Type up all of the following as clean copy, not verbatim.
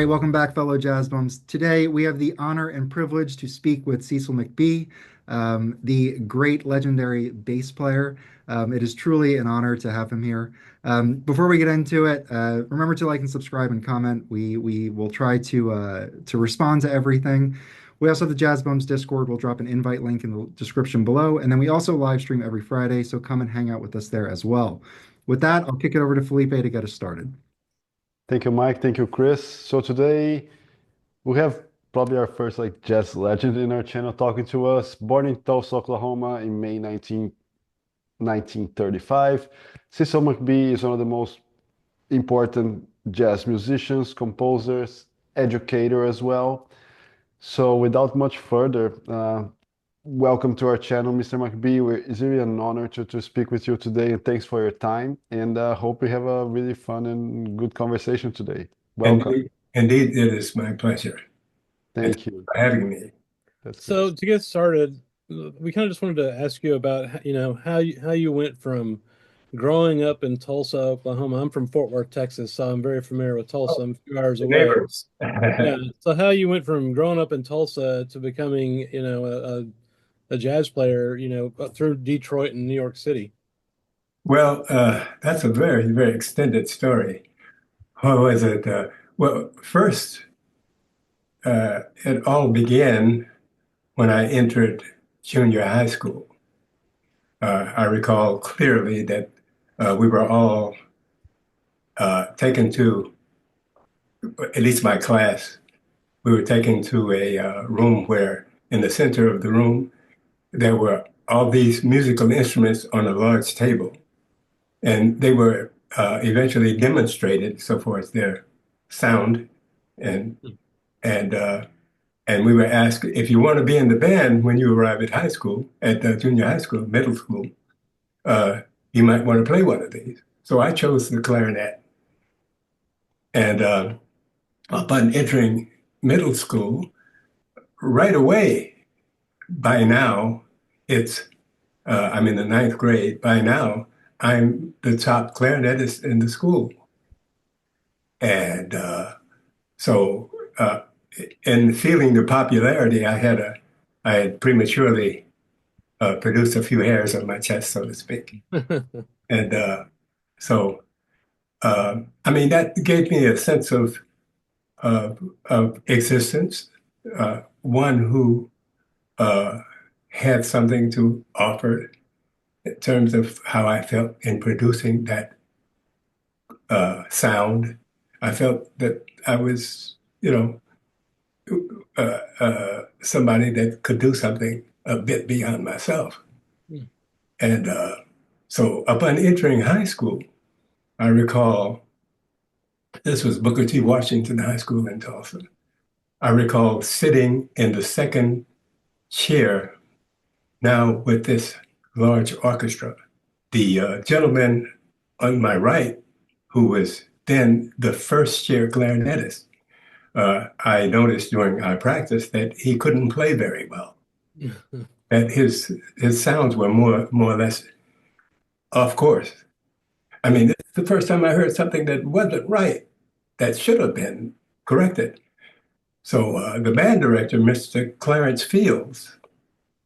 right, welcome back, fellow Jazz Bums. Today we have the honor and privilege to speak with Cecil McBee, the great legendary bass player. It is truly an honor to have him here. Before we get into it, remember to like and subscribe and comment. We will try to respond to everything. We also have the Jazz Bums Discord. We'll drop an invite link in the description below, and then we also live stream every Friday, so come and hang out with us there as well. With that, I'll kick it over to Felipe to get us started. Thank you, Mike. Thank you, Chris. So today we have probably our first jazz legend in our channel talking to us. Born in Tulsa, Oklahoma in May 1935, Cecil McBee is one of the most important jazz musicians, composers, educator as well. So without much further, welcome to our channel, Mr. McBee. It's really an honor to speak with you today, and thanks for your time. And hope we have a really fun and good conversation today. Welcome. Indeed, it is my pleasure. Thank you For having me. So to get started, we kind of just wanted to ask you about how you went from growing up in Tulsa, Oklahoma. I'm from Fort Worth, Texas, so I'm very familiar with Tulsa. I'm a few hours away. Neighbors. Yeah. So how you went from growing up in Tulsa to becoming, a jazz player, through Detroit and New York City. Well, that's a very, very extended story. What was it? Well, first, it all began when I entered junior high school. I recall clearly that we were all taken to, at least my class, we were taken to a room where in the center of the room, there were all these musical instruments on a large table. And they were eventually demonstrated, so far as their sound. And we were asked, if you want to be in the band when you arrive at high school, at junior high school, middle school, you might want to play one of these. So I chose the clarinet. And upon entering middle school, right away, by now, I'm in the ninth grade. By now, I'm the top clarinetist in the school. And in feeling the popularity, I had prematurely produced a few hairs on my chest, so to speak. And that gave me a sense of existence, one who had something to offer in terms of how I felt in producing that sound. I felt that I was, somebody that could do something a bit beyond myself. Mm. And so upon entering high school, I recall, this was Booker T. Washington High School in Tulsa. I recall sitting in the second chair, now with this large orchestra. The gentleman on my right, who was then the first chair clarinetist, I noticed during our practice that he couldn't play very well. That his sounds were more or less off course. I mean, this is the first time I heard something that wasn't right, that should have been corrected. So the band director, Mr. Clarence Fields,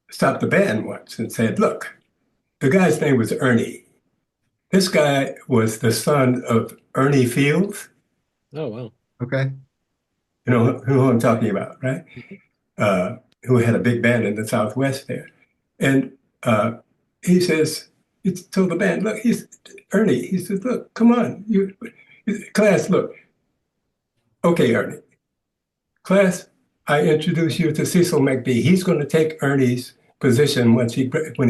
stopped the band once and said, look, the guy's name was Ernie. This guy was the son of Ernie Fields. Oh, wow. Okay. You know who I'm talking about, right? Who had a big band in the Southwest there. And he told the band, look, Ernie, he said, look, come on, class, look. Okay, Ernie. Class, I introduce you to Cecil McBee. He's going to take Ernie's position when he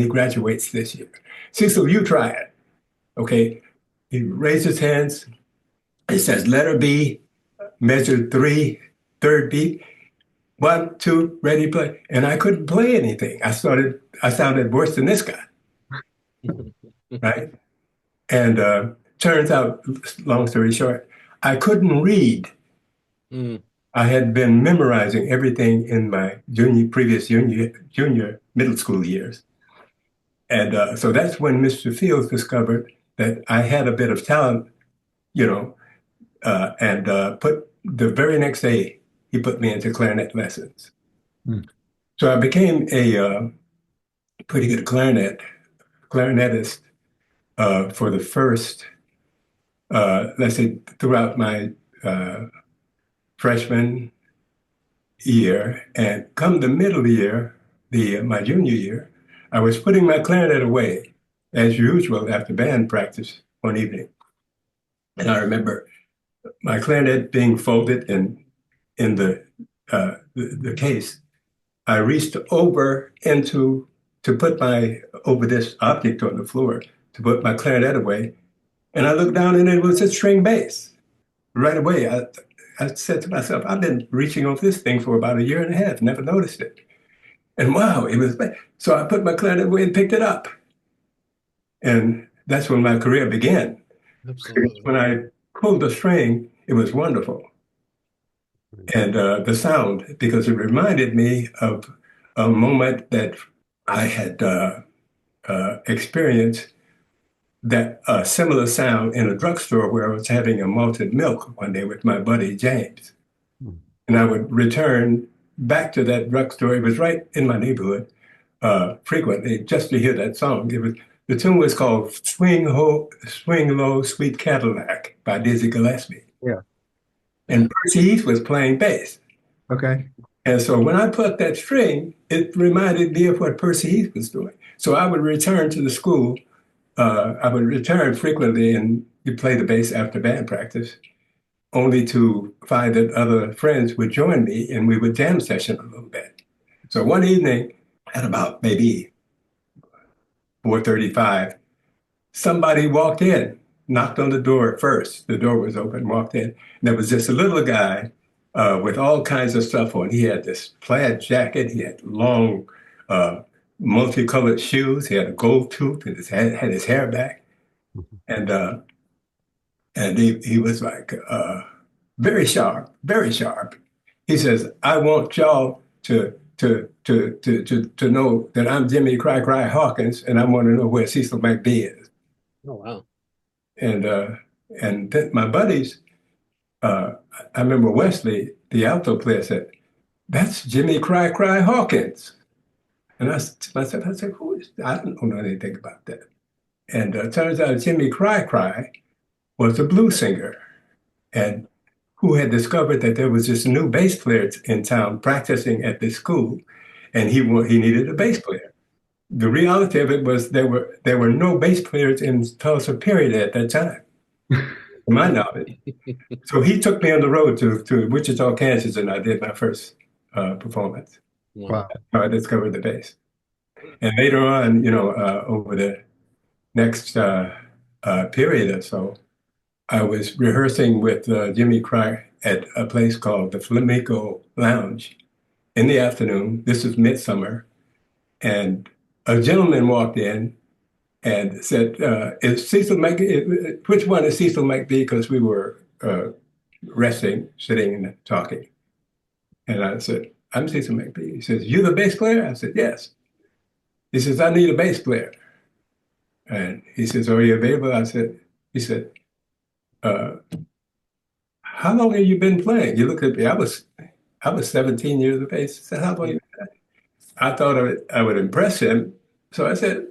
graduates this year. Cecil, you try it. Okay. He raised his hands. He says, letter B, measure 3, third beat. 1, 2, ready, play. And I couldn't play anything. I sounded worse than this guy. Right? And turns out, long story short, I couldn't read. Mm. I had been memorizing everything in my previous junior middle school years. And so that's when Mr. Fields discovered that I had a bit of talent, and put the very next day, he put me into clarinet lessons. Hmm. So I became a pretty good clarinetist for the first, let's say, throughout my freshman year. And come the middle year, my junior year, I was putting my clarinet away as usual after band practice one evening. And I remember my clarinet being folded in the case. I reached over to put over this object on the floor to put my clarinet away. And I looked down and it was a string bass. Right away, I said to myself, I've been reaching over this thing for about a year and a half, never noticed it. And wow, it was bad. So I put my clarinet away and picked it up. And that's when my career began. Absolutely. When I pulled the string, it was wonderful. And the sound, because it reminded me of a moment that I had experienced, that similar sound in a drugstore where I was having a malted milk one day with my buddy James. And I would return back to that drugstore. It was right in my neighborhood frequently just to hear that song. The tune was called Swing Low, Sweet Cadillac by Dizzy Gillespie. Yeah. And Percy Heath was playing bass. Okay. And so when I plucked that string, it reminded me of what Percy Heath was doing. So I would return to the school. I would return frequently and play the bass after band practice, only to find that other friends would join me and we would jam session a little bit. So one evening at about maybe 4:35, somebody walked in, knocked on the door at first. The door was open, walked in. And there was just a little guy with all kinds of stuff on. He had this plaid jacket. He had long, multicolored shoes. He had a gold tooth and had his hair back. And he was like very sharp, very sharp. He says, "I want y'all to know that I'm Jimmy Cry Cry Hawkins, and I want to know where Cecil McBee is." Oh, wow. And then my buddies, I remember Wesley, the alto player, said, "That's Jimmy Cry Cry Hawkins." And I said, "Who is that? I don't know anything about that." And it turns out Jimmy Cry Cry was a blues singer, and who had discovered that there was this new bass player in town practicing at this school, and he needed a bass player. The reality of it was there were no bass players in Tulsa, period, at that time, to my knowledge. So he took me on the road to Wichita, Kansas, and I did my first performance. Wow. How I discovered the bass. And later on, over the next period or so, I was rehearsing with Jimmy Cry at a place called the Flamenco Lounge in the afternoon. This was midsummer. And a gentleman walked in and said, "Is Cecil McBee, which one is Cecil McBee?" Because we were resting, sitting and talking. And I said, "I'm Cecil McBee." He says, "You the bass player?" I said, "Yes." He says, "I need a bass player." And he says, "Are you available?" He said, "How long have you been playing?" You look at me, I was 17 years of age. He said, "How long have you been playing?" I thought I would impress him. So I said,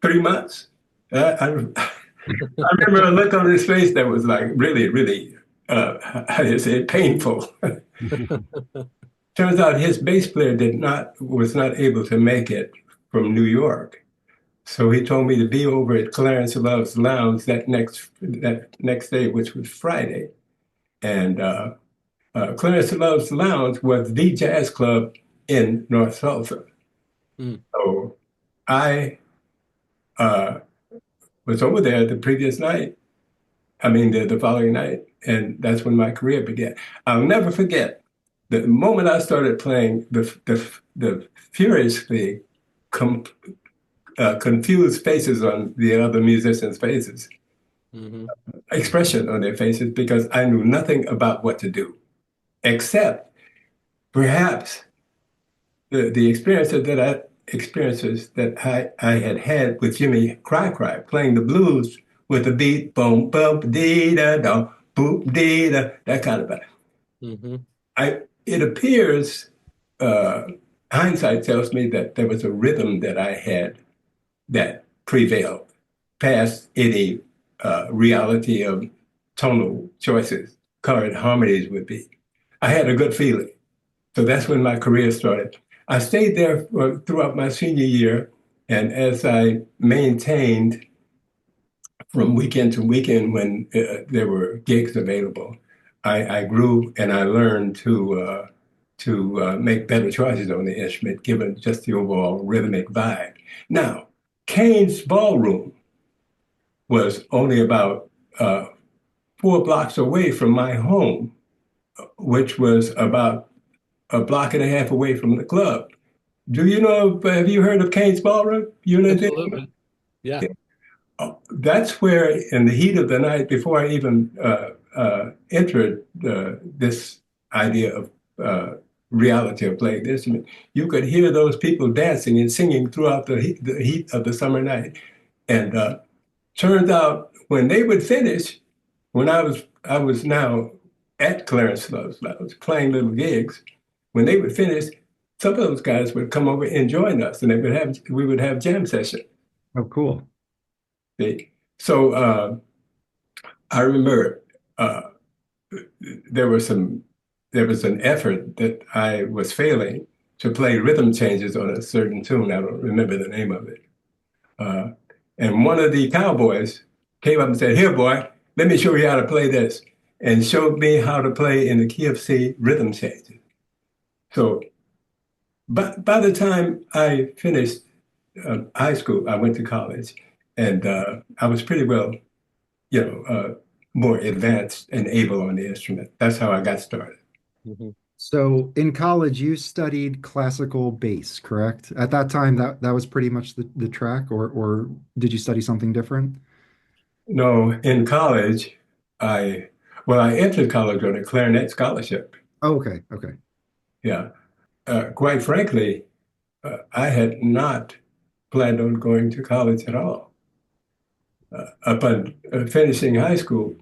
3 months. I remember a look on his face that was like really, really, how do you say, painful. Turns out his bass player was not able to make it from New York. So he told me to be over at Clarence Love's Lounge that next day, which was Friday. And Clarence Love's Lounge was the jazz club in North Tulsa. So I was over there the previous night. I mean, the following night. And that's when my career began. I'll never forget the moment I started playing the furiously confused faces on the other musicians' faces, expression on their faces, because I knew nothing about what to do, except perhaps the experiences that I had with Jimmy Cry Cry, playing the blues with the beat, boom, bump, dee da, da, boop, dee da, that kind of thing. Hmm. It appears, uh, hindsight tells me that there was a rhythm that I had that prevailed past any reality of tonal choices, colored harmonies would be. I had a good feeling. So that's when my career started. I stayed there throughout my senior year, and as I maintained from weekend to weekend when there were gigs available, I grew and I learned to make better choices on the instrument, given just the overall rhythmic vibe. Now, Kane's Ballroom was only about 4 blocks away from my home, which was about a block and a half away from the club. Do you know, have you heard of Kane's Ballroom? You know, Absolutely. Yeah. that's where, in the heat of the night, before I even entered this idea of reality of playing the instrument, you could hear those people dancing and singing throughout the heat of the summer night. And turns out when they would finish, when I was now at Clarence Love's, I was playing little gigs. When they would finish, some of those guys would come over and join us, and we would have jam session. Oh, cool. See? So I remember uh, there was some there was an effort that I was failing to play rhythm changes on a certain tune. I don't remember the name of it. Uh, and one of the cowboys came up and said, "Here, boy, let me show you how to play this," and showed me how to play in the key of C rhythm changes. So by the time I finished high school, I went to college, and I was pretty well, more advanced and able on the instrument. That's how I got started. Hmm. So in college, you studied classical bass, correct? At that time, that was pretty much the track, or did you study something different? No, in college, I I entered college on a clarinet scholarship. Oh, okay, okay. Yeah, quite frankly, I had not planned on going to college at all. Upon finishing high school,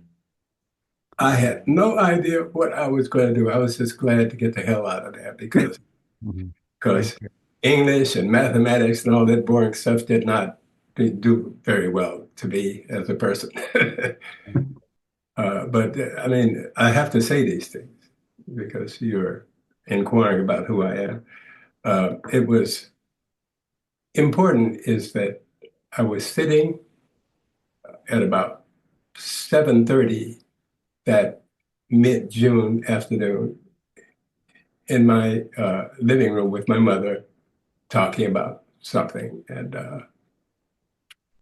I had no idea what I was going to do. I was just glad to get the hell out of there Mhm. because English and mathematics and all that boring stuff did not do very well to me as a person. But I mean, I have to say these things because you're inquiring about who I am. It was important is that I was sitting at about 7:30 that mid-June afternoon in my living room with my mother talking about something. And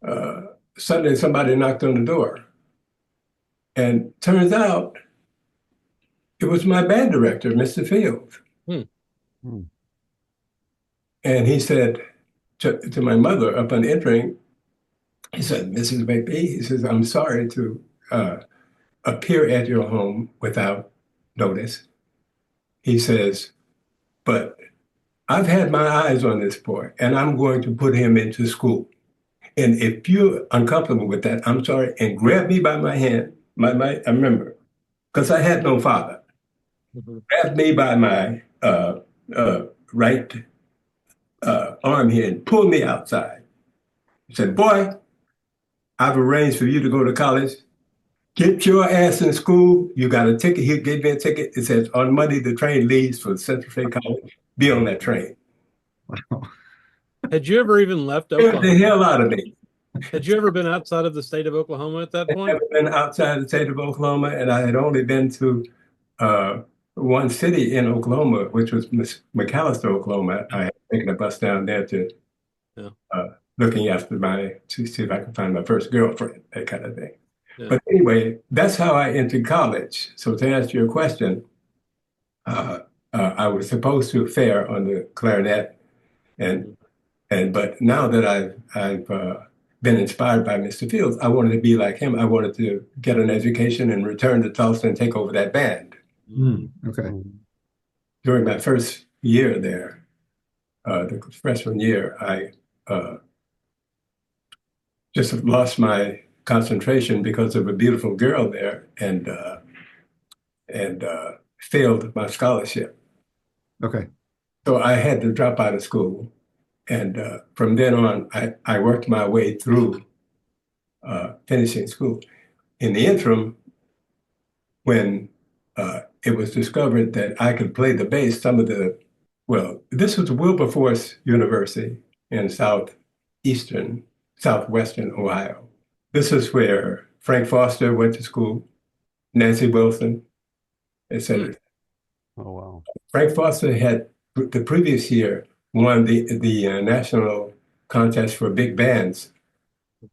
uh, suddenly somebody knocked on the door. And turns out it was my band director, Mr. Fields. Hmm. Mm. And he said to my mother upon entering, he said, "Mrs. McBee," he says, "I'm sorry to uh, appear at your home without notice." He says, "But I've had my eyes on this boy and I'm going to put him into school. And if you're uncomfortable with that, I'm sorry." And grabbed me by my hand, I remember, because I had no father, Hmm. grabbed me by my right arm here and pulled me outside. He said, "Boy, I've arranged for you to go to college. Get your ass in school. You got a ticket here. Give me a ticket. It says on Monday the train leaves for Central State College. Be on that train." Wow. Had you ever even left Scared the Oklahoma? hell out of me. Had you ever been outside of the state of Oklahoma at that I'd point? never been outside the state of Oklahoma, and I had only been to uh, one city in Oklahoma, which was McAllister, Oklahoma. I had taken a bus down there to Yeah. uh, looking after to see if I could find my first girlfriend, that kind of thing. Yeah. But anyway, that's how I entered college. So to answer your question, uh, I was supposed to fare on the clarinet, and Mhm. but now that I've been inspired by Mr. Fields, I wanted to be like him. I wanted to get an education and return to Tulsa and take over that band. Hmm, okay. Mm. During my first year there, the freshman year, I just lost my concentration because of a beautiful girl there, and failed my scholarship. Okay. So I had to drop out of school. And from then on, I worked my way through finishing school. In the interim, when it was discovered that I could play the bass, well, this was Wilberforce University in southwestern Ohio. This is where Frank Foster went to school, Nancy Wilson, etc. Oh, wow. Frank Foster had the previous year won the national contest for big bands,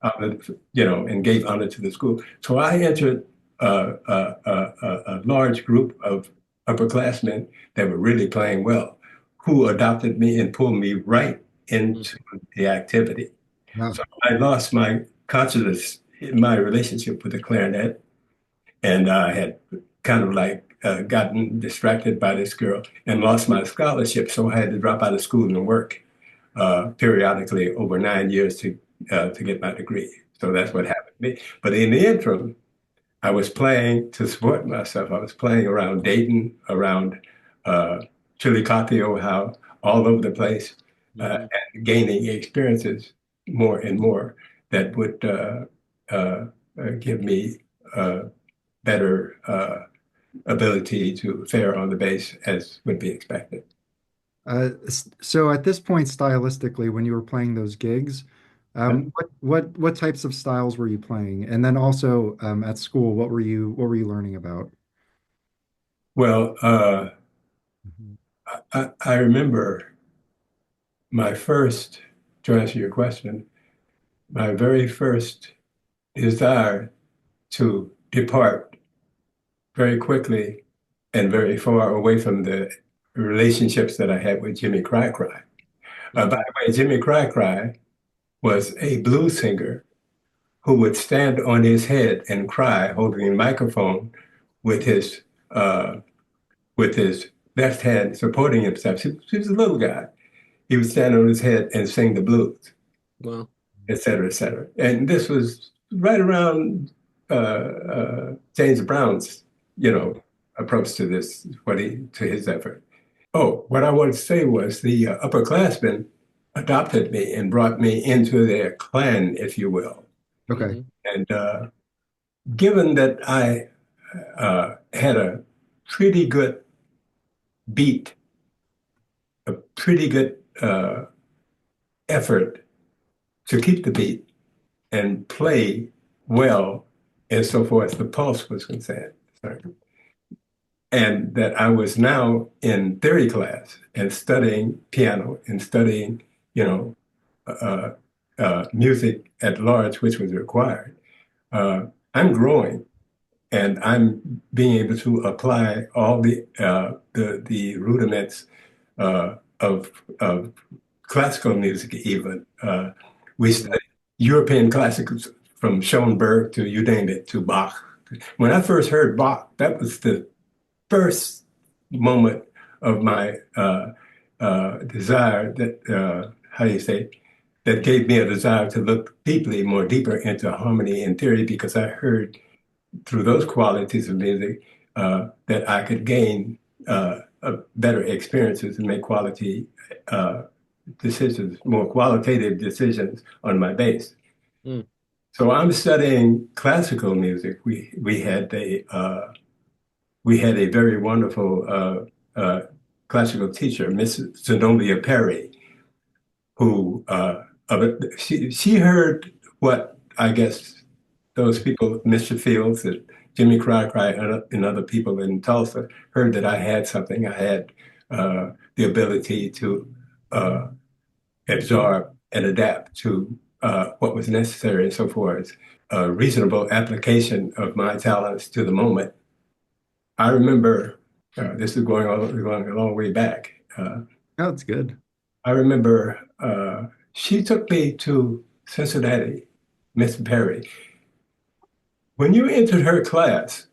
and gave honor to the school. So I entered a large group of upperclassmen that were really playing well, who adopted me and pulled me right into the activity. Wow. So I lost my consciousness in my relationship with the clarinet, and I had kind of like gotten distracted by this girl and lost my scholarship. So I had to drop out of school and work periodically over 9 years to get my degree. So that's what happened to me. But in the interim, I was playing to support myself. I was playing around Dayton, around Chillicothe, Ohio, all over the place, and gaining experiences more and more that would give me better ability to fare on the bass as would be expected. So at this point, stylistically, when you were playing those gigs, what types of styles were you playing? And then also at school, what were you learning about? Well, Mhm. I remember to answer your question, my very first desire to depart very quickly and very far away from the relationships that I had with Jimmy Cry Cry. By the way, Jimmy Cry Cry was a blues singer who would stand on his head and cry, holding a microphone with his uh, with his left hand supporting himself. He was a little guy. He would stand on his head and sing the blues, Wow. et cetera, et cetera. And this was right around James Brown's, approach to to his effort. Oh, what I wanted to say was the upperclassmen adopted me and brought me into their clan, if you will. Okay. And given that I had a pretty good beat, a pretty good effort to keep the beat and play well, and so far as the pulse was concerned. Sorry. And that I was now in theory class and studying piano and studying, you know, uh, music at large, which was required. I'm growing, and I'm being able to apply all the rudiments of classical music. Even we study European classics from Schoenberg to you name it to Bach. When I first heard Bach, that was the first moment of my desire that how do you say that gave me a desire to look more deeper into harmony and theory because I heard through those qualities of music that I could gain better experiences and make quality decisions, more qualitative decisions on my bass. Mm. So I'm studying classical music. We had a very wonderful classical teacher, Miss Zenobia Perry, who she heard what I guess those people, Mr. Fields and Jimmy Cry Cry and other people in Tulsa, heard that I had something. I had the ability to absorb and adapt to what was necessary, and so forth, a reasonable application of my talents to the moment. I remember this is going a long way back. Oh, it's good. I remember she took me to Cincinnati, Miss Perry. When you entered her class,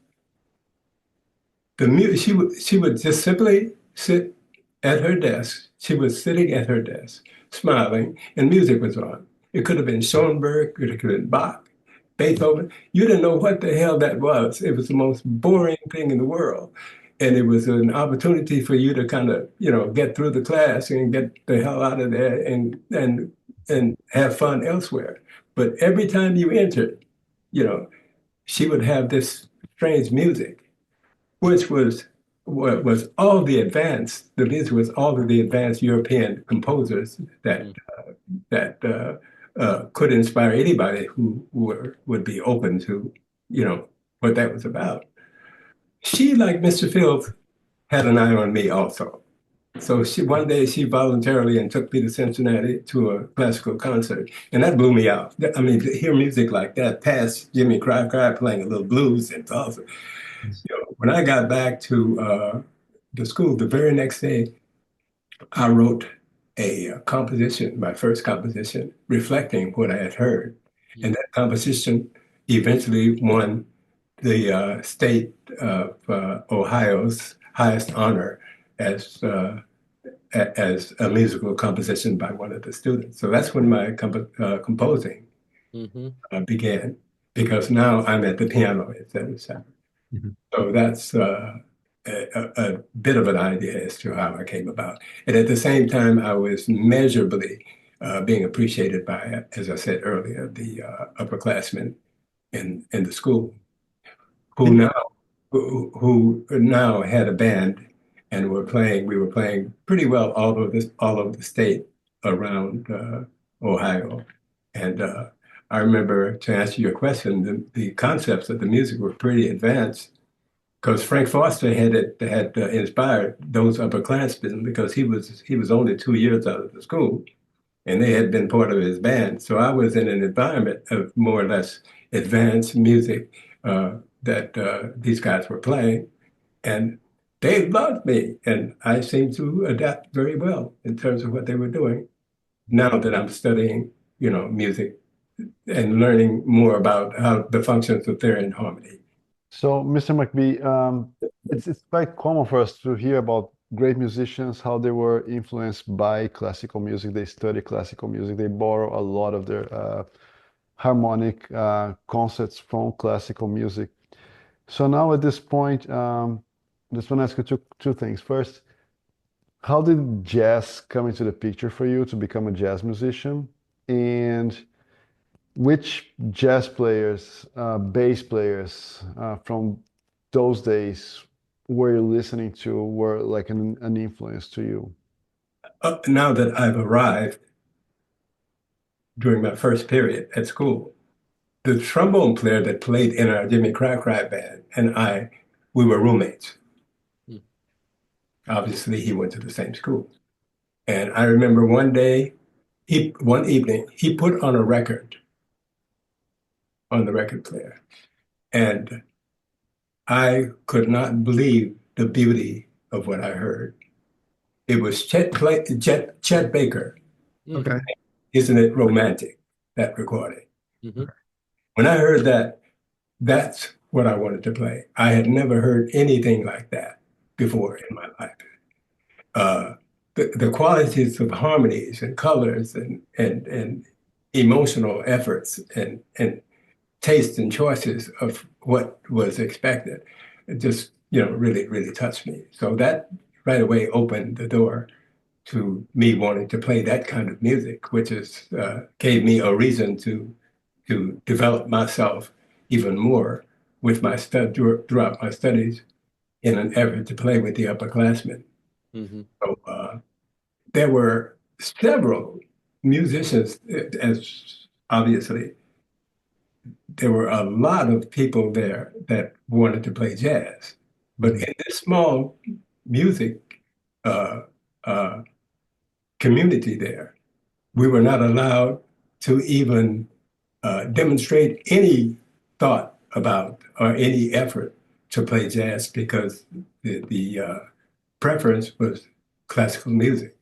she would just simply sit at her desk. She was sitting at her desk, smiling, and music was on. It could have been Schoenberg, it could have been Bach, Beethoven. You didn't know what the hell that was. It was the most boring thing in the world. and it was an opportunity for you to kind of, get through the class and get the hell out of there and have fun elsewhere. But every time you entered, you know, she would have this strange music, which was what was all the music was all of the advanced European composers that could inspire anybody who would be open to, what that was about. She, like Mr. Fields, had an eye on me also. So one day she voluntarily and took me to Cincinnati to a classical concert, and that blew me out. I mean, to hear music like that past Jimmy Cry playing a little blues and Tulsa. When I got back to the school the very next day, I wrote a composition, my first composition, reflecting what I had heard, and that composition eventually won the state of Ohio's highest honor as a musical composition by one of the students. So that's when my composing began, because now I'm at the piano, et cetera, et cetera. So that's a bit of an idea as to how I came about. And at the same time, I was measurably being appreciated by, as I said earlier, the upperclassmen in the school who now had a band and we were playing pretty well all over the state around Ohio. And I remember, to answer your question, the concepts of the music were pretty advanced, because Frank Foster had inspired those upperclassmen, because he was only 2 years out of the school, and they had been part of his band. So I was in an environment of more or less advanced music that these guys were playing, and they loved me, and I seemed to adapt very well in terms of what they were doing. Now that I'm studying, music and learning more about how the functions of theory and harmony. So, Mr. McBee, it's quite common for us to hear about great musicians, how they were influenced by classical music. They study classical music. They borrow a lot of their harmonic concepts from classical music. So now at this point, just want to ask you two things. First, how did jazz come into the picture for you to become a jazz musician? And which jazz players, bass players from those days were you listening to, were like an influence to you? Now that I've arrived during my first period at school, the trombone player that played in our Jimmy Cry band and we were roommates. Obviously, he went to the same school. And I remember one evening, he put on a record on the record player. And I could not believe the beauty of what I heard. It was Chet Baker. Okay. Isn't It Romantic, that recording? When I heard that, that's what I wanted to play. I had never heard anything like that before in my life. The qualities of harmonies and colors and emotional efforts and taste and choices of what was expected, it just, really, really touched me. So that right away opened the door to me wanting to play that kind of music, which gave me a reason to develop myself even more with throughout my studies, in an effort to play with the upperclassmen. So there were several musicians, as obviously there were a lot of people there that wanted to play jazz, but in this small music community there, we were not allowed to even demonstrate any thought about or any effort to play jazz, because the preference was classical music.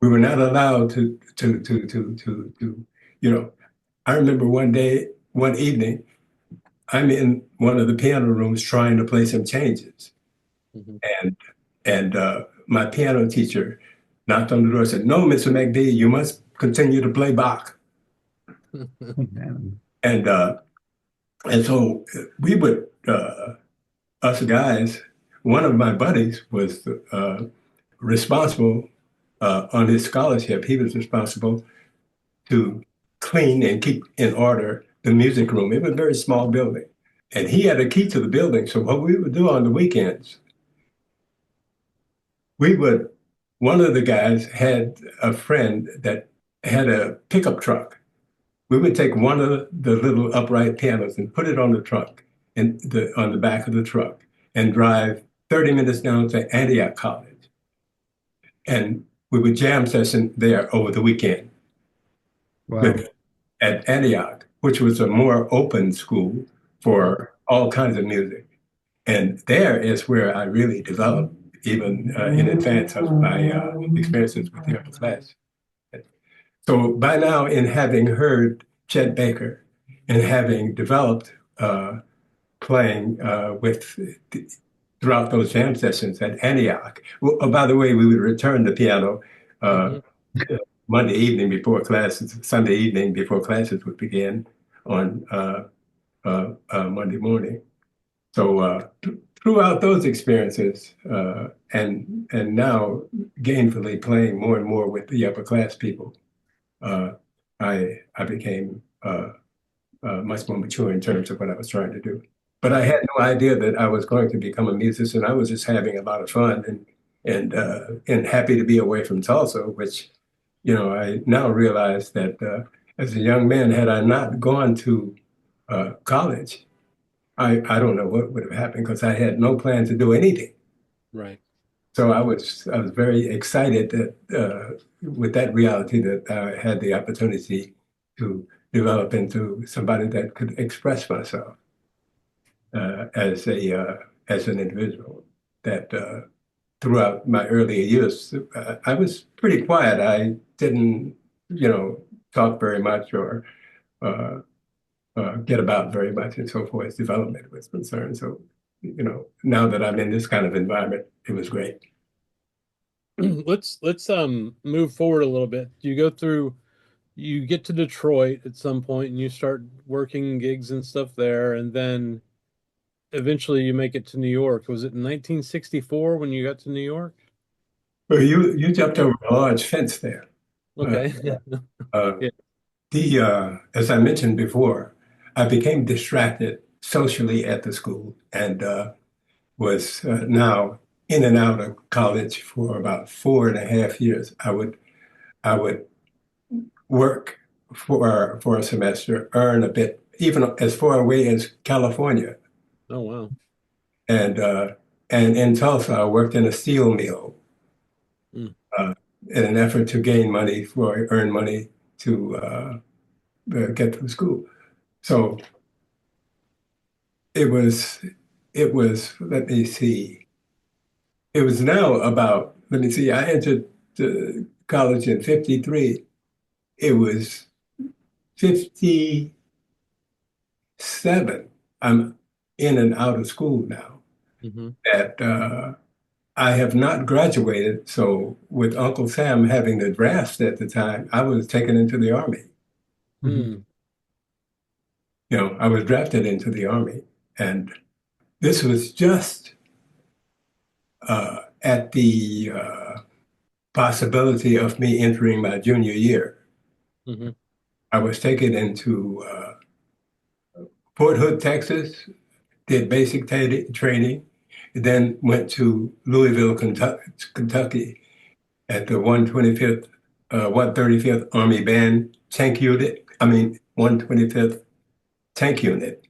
We were not allowed to I remember one evening, I'm in one of the piano rooms trying to play some changes. And my piano teacher knocked on the door and said, "No, Mr. McBee, you must continue to play Bach." And so we would, us guys, one of my buddies was responsible on his scholarship. He was responsible to clean and keep in order the music room. It was a very small building. And he had a key to the building. So what we would do on the weekends, one of the guys had a friend that had a pickup truck. We would take one of the little upright pianos and put it on the truck and on the back of the truck and drive 30 minutes down to Antioch College. And we would jam session there over the weekend. Wow. At Antioch, which was a more open school for all kinds of music. And there is where I really developed, even in advance of my experiences with the upper class. So by now, in having heard Chet Baker and having developed playing throughout those jam sessions at Antioch, well, by the way, we would return the piano Monday evening before classes, Sunday evening before classes would begin on Monday morning. So throughout those experiences, and now gainfully playing more and more with the upper class people, I became much more mature in terms of what I was trying to do. But I had no idea that I was going to become a musician. I was just having a lot of fun and happy to be away from Tulsa, which, I now realize that as a young man, had I not gone to college, I don't know what would have happened because I had no plan to do anything. Right. So I was very excited that with that reality that I had the opportunity to develop into somebody that could express myself as an individual. That throughout my earlier years, I was pretty quiet. I didn't, talk very much or get about very much and so forth as development was concerned. So, now that I'm in this kind of environment, it was great. Let's move forward a little bit. You get to Detroit at some point and you start working gigs and stuff there, and then eventually you make it to New York. Was it in 1964 when you got to New York? Well, you jumped over a large fence there. Okay. Yeah. As I mentioned before, I became distracted socially at the school and was now in and out of college for about 4.5 years. I would work for a semester, earn a bit, even as far away as California. Oh, wow. And in Tulsa, I worked in a steel mill in an effort to earn money to get through school. So it was, let me see, it was now about, I entered college in 53. It was 57. I'm in and out of school now. Mm-hmm. That I have not graduated. So with Uncle Sam having the draft at the time, I was taken into the Army. Mm-hmm. I was drafted into the Army. And this was just at the possibility of me entering my junior year. Mm-hmm. I was taken into Fort Hood, Texas, did basic training, then went to Louisville, Kentucky at the 135th Army Band Tank Unit. 125th Tank Unit,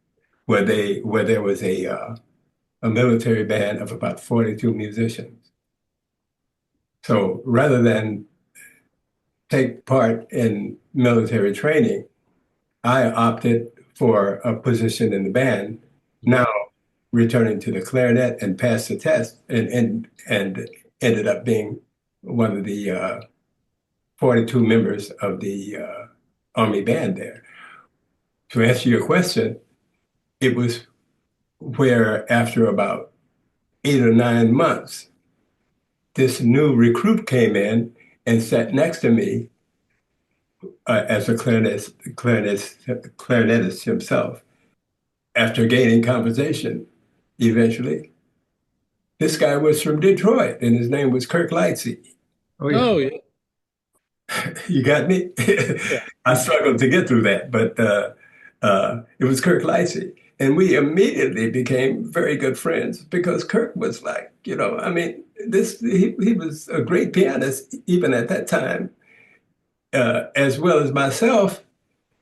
where there was a military band of about 42 musicians. So rather than take part in military training, I opted for a position in the band, now returning to the clarinet and passed the test and ended up being one of the 42 members of the Army band there. To answer your question, it was where after about 8 or 9 months, this new recruit came in and sat next to me as a clarinetist himself. After gaining conversation, eventually, this guy was from Detroit, and his name was Kirk Lightsey. Oh yeah. Oh yeah. You got me? Yeah. I struggled to get through that, but it was Kirk Lightsey. And we immediately became very good friends because Kirk was like, I mean, he was a great pianist even at that time, as well as myself.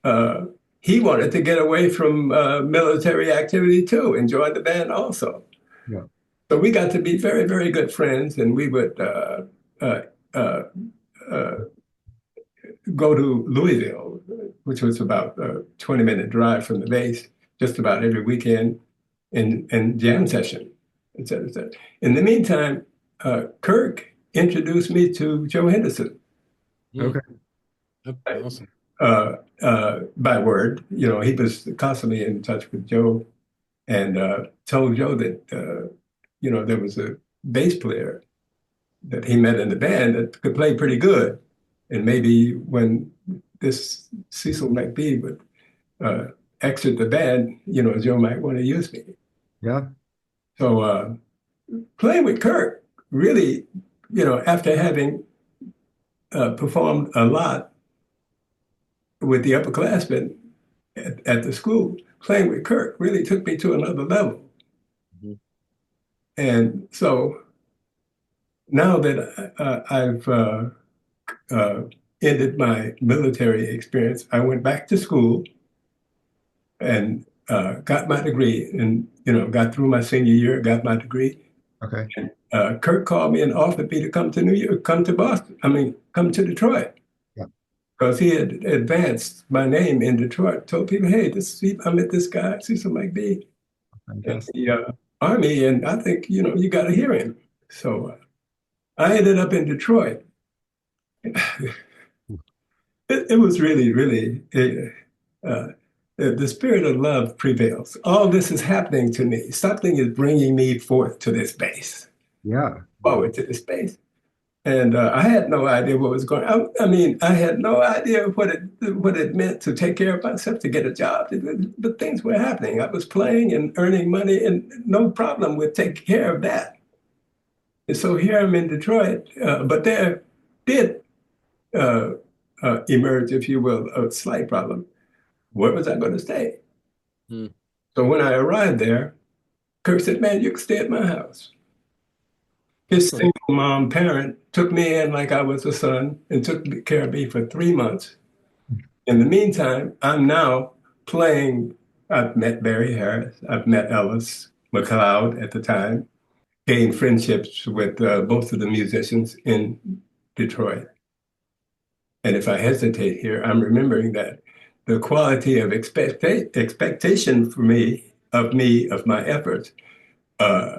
Uh, he wanted to get away from military activity too and join the band also. Yeah. So we got to be very, very good friends, and we would uh, uh, uh, go to Louisville, which was about a 20-minute drive from the base, just about every weekend and jam session, et cetera, et cetera. In the meantime, Kirk introduced me to Joe Henderson Okay. Awesome. by word. He was constantly in touch with Joe and told Joe that, there was a bass player that he met in the band that could play pretty good. And maybe when this Cecil McBee would exit the band, Joe might want to use me. Yeah. So playing with Kirk, really, after having performed a lot with the upperclassmen at the school, playing with Kirk really took me to another level. Mm-hmm. And so now that I've ended my military experience, I went back to school and got my degree, and got through my senior year, got my degree. Okay. And Kirk called me and offered me to come to New York, come to Boston. I mean, come to Detroit, Yeah. because he had advanced my name in Detroit. Told people, hey, I met this guy, Cecil McBee, in Fantastic. the Army, and I think you got to hear him. So I ended up in Detroit. It was really, really, the spirit of love prevails. All this is happening to me. Something is bringing me forth to this base, Yeah. forward to this base. And I had no idea what was going on. I mean, I had no idea what it meant to take care of myself, to get a job. But things were happening. I was playing and earning money, and no problem with taking care of that. And so here I'm in Detroit, but there did uh, emerge, if you will, a slight problem. Where was I going to stay? Hmm. So when I arrived there, Kirk said, man, you can stay at my house. His single mom parent took me in like I was a son and took care of me for 3 months. In the meantime, I'm now playing. I've met Barry Harris. I've met Ellis McLeod at the time, gained friendships with both of the musicians in Detroit. And if I hesitate here, I'm remembering that the quality of expectation for me, of my efforts, uh,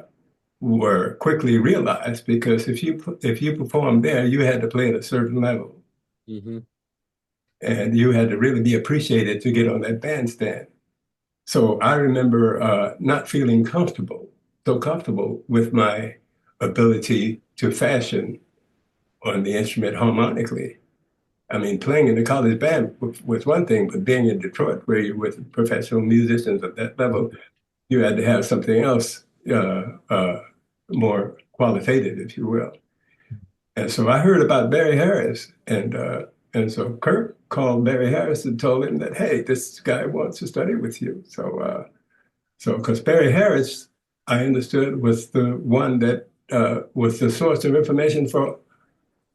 were quickly realized, because if you performed there, you had to play at a certain level, Mm-hmm. and you had to really be appreciated to get on that bandstand. So I remember not feeling so comfortable with my ability to fashion on the instrument harmonically. I mean, playing in the college band was one thing, but being in Detroit, where you're with professional musicians at that level, you had to have something else more qualitative, if you will. And so I heard about Barry Harris, and so Kirk called Barry Harris and told him that, hey, this guy wants to study with you. So because Barry Harris, I understood, was the one that was the source of information for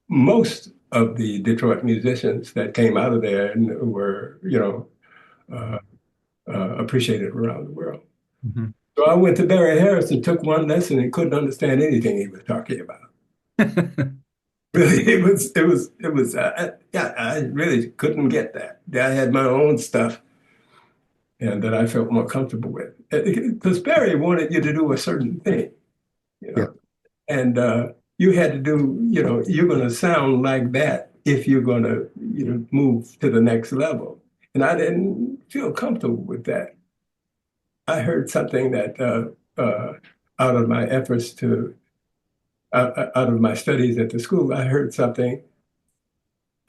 most of the Detroit musicians that came out of there and were, uh, appreciated around the world. Mm-hmm. So I went to Barry Harris and took one lesson and couldn't understand anything he was talking about. Really, it was. Yeah, I really couldn't get that. I had my own stuff, and that I felt more comfortable with. Because Barry wanted you to do a certain thing, you Yeah. know, and you had to do. You're going to sound like that if you're going to, move to the next level. And I didn't feel comfortable with that. I heard something that out of my efforts to out of my studies at the school, I heard something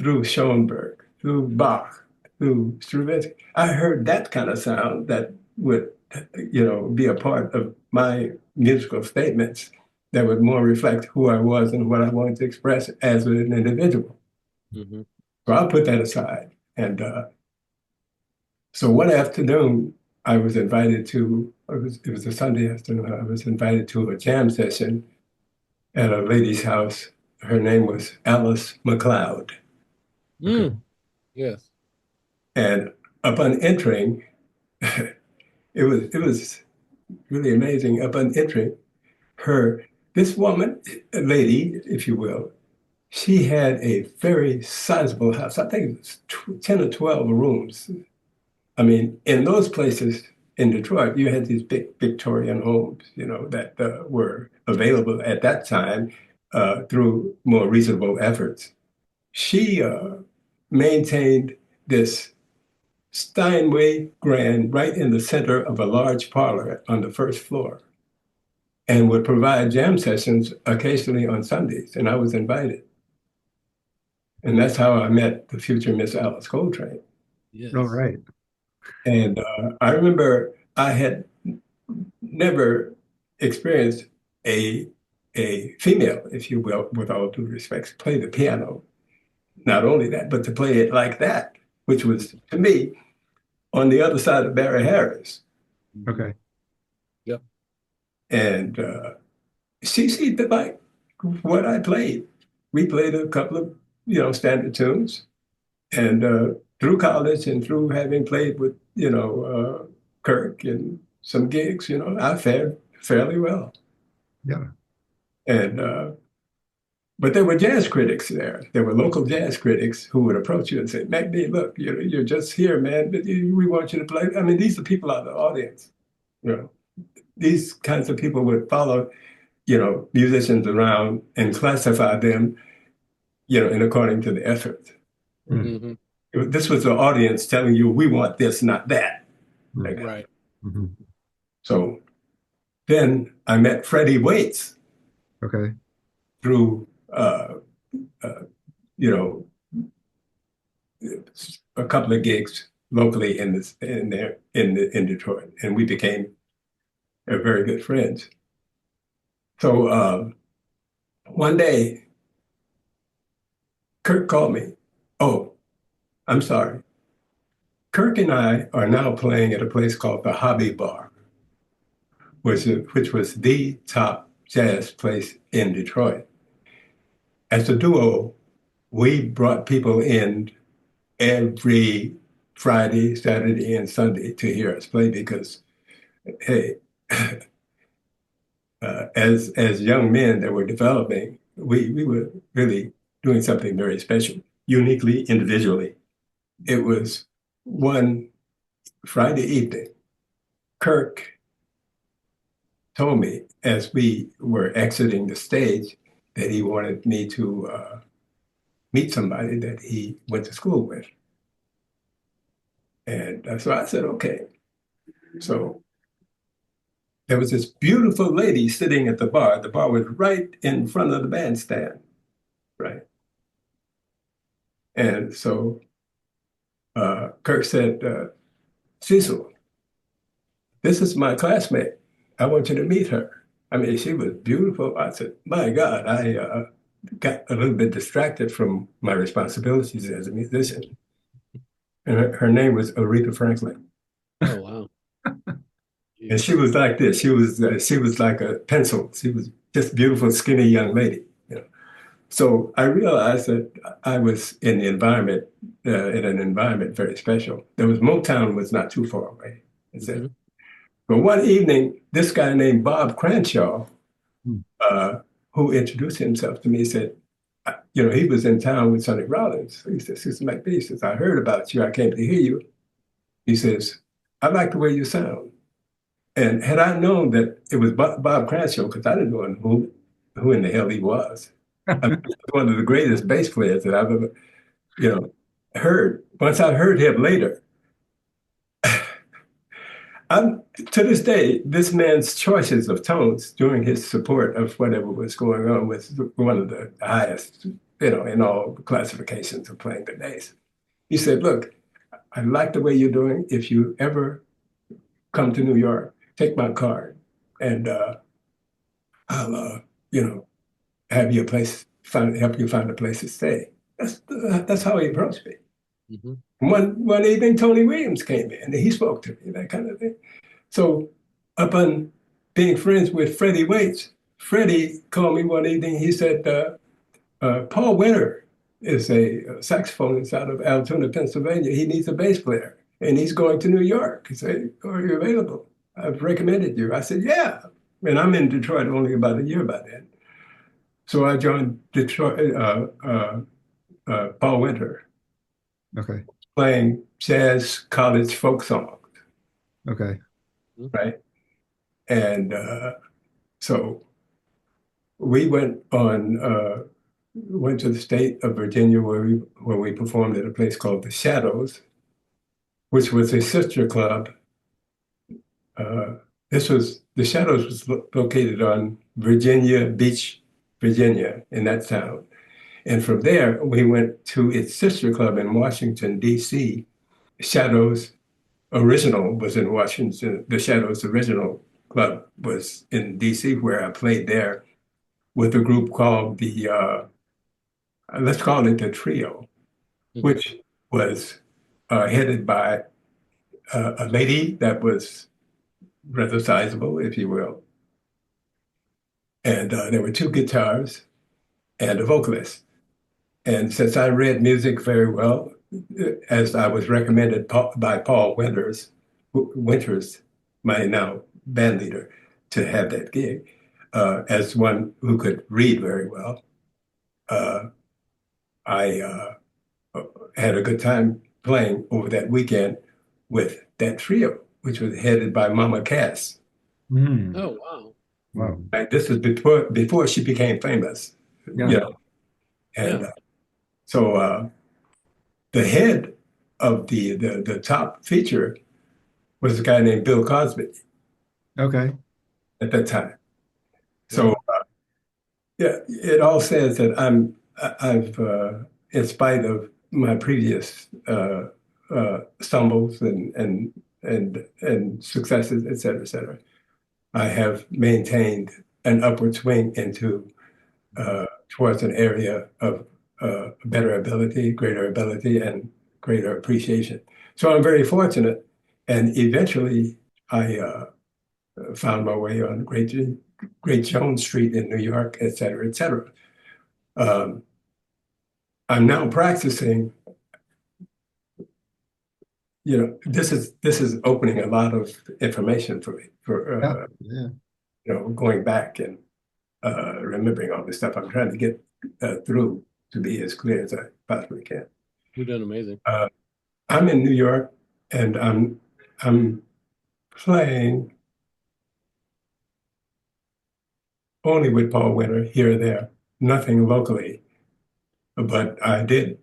through Schoenberg, through Bach, through Stravinsky. I heard that kind of sound that would, be a part of my musical statements that would more reflect who I was and what I wanted to express as an individual. Mm-hmm. So I'll put that aside. And so one afternoon, I was invited to, it was a Sunday afternoon, I was invited to a jam session at a lady's house. Her name was Alice McLeod. Mm. Yes. And upon entering, it was really amazing. Upon entering, this woman, a lady, if you will, she had a very sizable house. I think it was 10 or 12 rooms. I mean, in those places in Detroit, you had these big Victorian homes, that were available at that time through more reasonable efforts. She maintained this Steinway Grand right in the center of a large parlor on the first floor and would provide jam sessions occasionally on Sundays, and I was invited. And that's how I met the future Miss Alice Coltrane. Yes. All right. And I remember I had never experienced a female, if you will, with all due respect, play the piano. Not only that, but to play it like that, which was, to me, on the other side of Barry Harris. Okay. Yep. And she seemed to like what I played. We played a couple of, standard tunes. And through college and through having played with, Kirk and some gigs, I fared fairly well. Yeah. And but there were jazz critics there. There were local jazz critics who would approach you and say, "McBee, look, you're just here, man. But we want you to play." I mean, these are people out of the audience. These kinds of people would follow, musicians around and classify them, in according to the effort. Mm-hmm. This was the audience telling you, we want this, not that. Right. Mm-hmm. So then I met Freddie Waits Okay. through, you know, a couple of gigs locally in Detroit, and we became very good friends. So one day, Kirk called me. Oh, I'm sorry. Kirk and I are now playing at a place called the Hobby Bar, which was the top jazz place in Detroit. As a duo, we brought people in every Friday, Saturday, and Sunday to hear us play because, hey, as young men that were developing, we were really doing something very special, uniquely, individually. It was one Friday evening, Kirk told me as we were exiting the stage that he wanted me to meet somebody that he went to school with. And so I said, okay. So there was this beautiful lady sitting at the bar. The bar was right in front of the bandstand, right? And so Kirk said, Cecil, this is my classmate. I want you to meet her. I mean, she was beautiful. I said, my God, I got a little bit distracted from my responsibilities as a musician. And her name was Aretha Franklin. Oh, wow. And she was like this. She was like a pencil. She was just a beautiful, skinny young lady. So I realized that I was in the environment, in an environment very special. Motown was not too far away. Mm-hmm. But one evening, this guy named Bob Cranshaw, who introduced himself to me, said, he was in town with Sonny Rollins. He said, Cecil McBee, he says, I heard about you. I came to hear you. He says, I like the way you sound. And had I known that it was Bob Cranshaw, because I didn't know who in the hell he was. I mean, one of the greatest bass players that I've ever, heard. Once I heard him later, to this day, this man's choices of tones during his support of whatever was going on was one of the highest, in all classifications of playing the bass. He said, look, I like the way you're doing. If you ever come to New York, take my card and I'll you know, help you find a place to stay. That's how he approached me. Mm-hmm. One evening, Tony Williams came in and he spoke to me, that kind of thing. So upon being friends with Freddie Waits, Freddie called me one evening. He said, Paul Winter is a saxophonist out of Altoona, Pennsylvania. He needs a bass player and he's going to New York. He said, are you available? I've recommended you. I said, yeah. And I'm in Detroit only about a year by then. So I joined Detroit, Paul Winter, Okay. playing jazz college folk songs, Okay. right? And so we went to the state of Virginia where we performed at a place called the Shadows, which was a sister club. The Shadows was located on Virginia Beach, Virginia, in that town. And from there, we went to its sister club in Washington, D.C. Shadows original was in Washington. The Shadows original club was in D.C., where I played there with a group called let's call it the Trio, which was headed by a lady that was rather sizable, if you will. And there were two guitars and a vocalist. And since I read music very well, as I was recommended by Paul Winters, my now band leader, to have that gig, as one who could read very well, I had a good time playing over that weekend with that trio, which was headed by Mama Cass. Mm. Oh, wow. Wow. Like, this was before she became famous, Yeah. you know. And Yeah. so the head of the top feature was a guy named Bill Cosby Okay. at that time. So yeah, it all says that I've in spite of my previous stumbles and successes, et cetera, I have maintained an upward swing into towards an area of better ability, greater ability, and greater appreciation. So I'm very fortunate, and eventually I found my way on Great Jones Street in New York, et cetera, et cetera. I'm now practicing. This is opening a lot of information for me for going back and remembering all this stuff. I'm trying to get through to be as clear as I possibly can. You're doing amazing. I'm in New York, and I'm playing only with Paul Winter here and there, nothing locally. But I did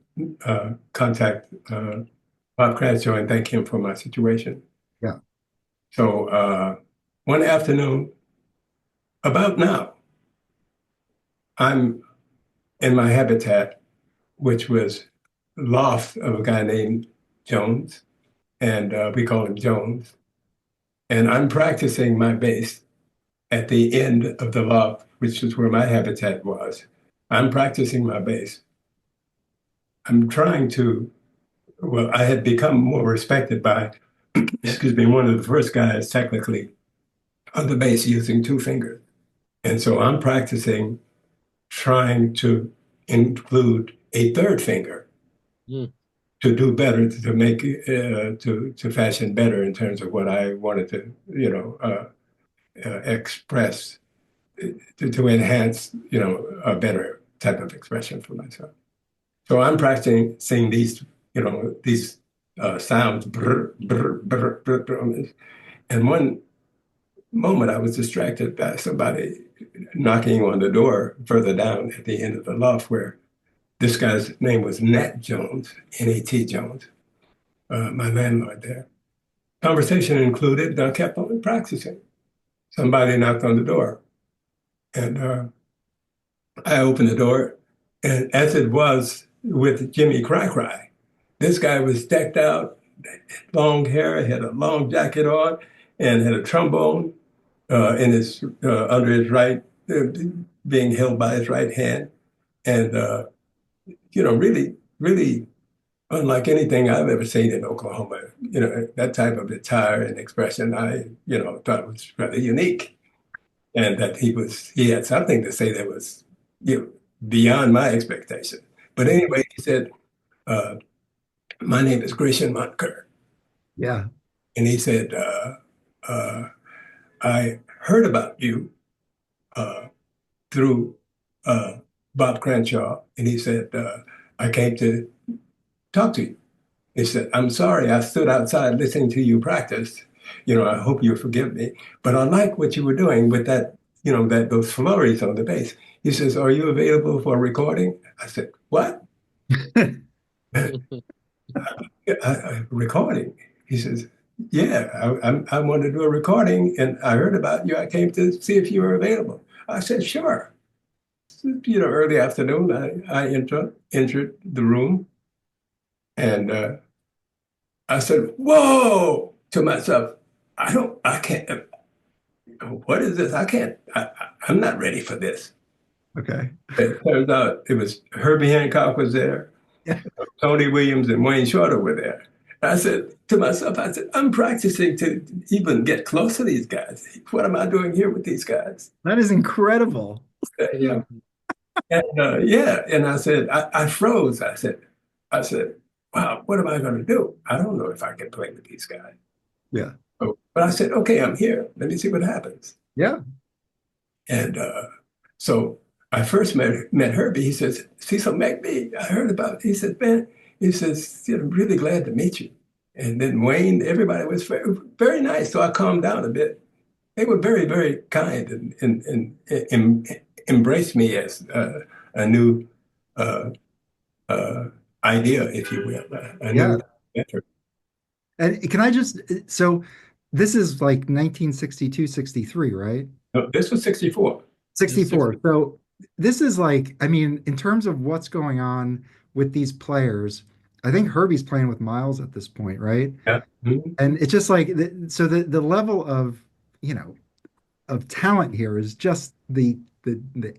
contact Bob Cranshaw and thank him for my situation. Yeah. So one afternoon, about now, I'm in my habitat, which was loft of a guy named Jones, and we call him Jones. And I'm practicing my bass at the end of the loft, which is where my habitat was. I'm practicing my bass. I'm trying to, well, I had become more respected by, excuse me, one of the first guys technically on the bass using two fingers. And so I'm practicing trying to include a third finger to do better, to make, to fashion better in terms of what I wanted to, express, to enhance, a better type of expression for myself. So I'm practicing these, these sounds, brr, brr, brr, brr, brr. And one moment I was distracted by somebody knocking on the door further down at the end of the loft, where this guy's name was Nat Jones, N-A-T Jones, my landlord there. Conversation included, and I kept on practicing. Somebody knocked on the door, and I opened the door, and as it was with Jimmy Cry Cry, this guy was decked out, long hair, had a long jacket on, and had a trombone in his under his right being held by his right hand, and really, really unlike anything I've ever seen in Oklahoma. That type of attire and expression, I thought was rather unique, and that he had something to say that was, beyond my expectation. But anyway, he said, uh, "My name is Gresham Montker," Yeah. and he said, uh, "I heard about you uh, through uh, Bob Crenshaw," and he said, "I came to talk to you." He said, "I'm sorry, I stood outside listening to you practice. I hope you forgive me. But I like what you were doing with that, those flurries on the bass." He says, "Are you available for a recording?" I said, "What? Recording?" He says, "Yeah, I want to do a recording, and I heard about you. I came to see if you were available." I said, "Sure." Early afternoon, I entered the room, and I said, "Whoa," to myself. I can't, what is this? I'm not ready for this. Okay. It turns out it was Herbie Hancock was there, Yeah. Tony Williams and Wayne Shorter were there. I said to myself, "I'm practicing to even get close to these guys. What am I doing here with these guys?" That is incredible. Yeah. And yeah, and I said, I froze. I said, "Wow, what am I going to do? I don't know if I can play with these guys." Yeah. But I said, "Okay, I'm here. Let me see what happens." Yeah. And so I first met Herbie. He says, "Cecil McBee, I heard about it." He said, "Man," he says, "really glad to meet you." And then Wayne, everybody was very, very nice. So I calmed down a bit. They were very, very kind and embraced me as a new uh, uh, idea, if you will, a Yeah. new mentor. And can I just, so this is like 1962, 63, right? No, this was 64. 64. So this is like, I mean, in terms of what's going on with these players, I think Herbie's playing with Miles at this point, right? Yeah. Mhm. And it's just like, so the level of, you know, of talent here is just the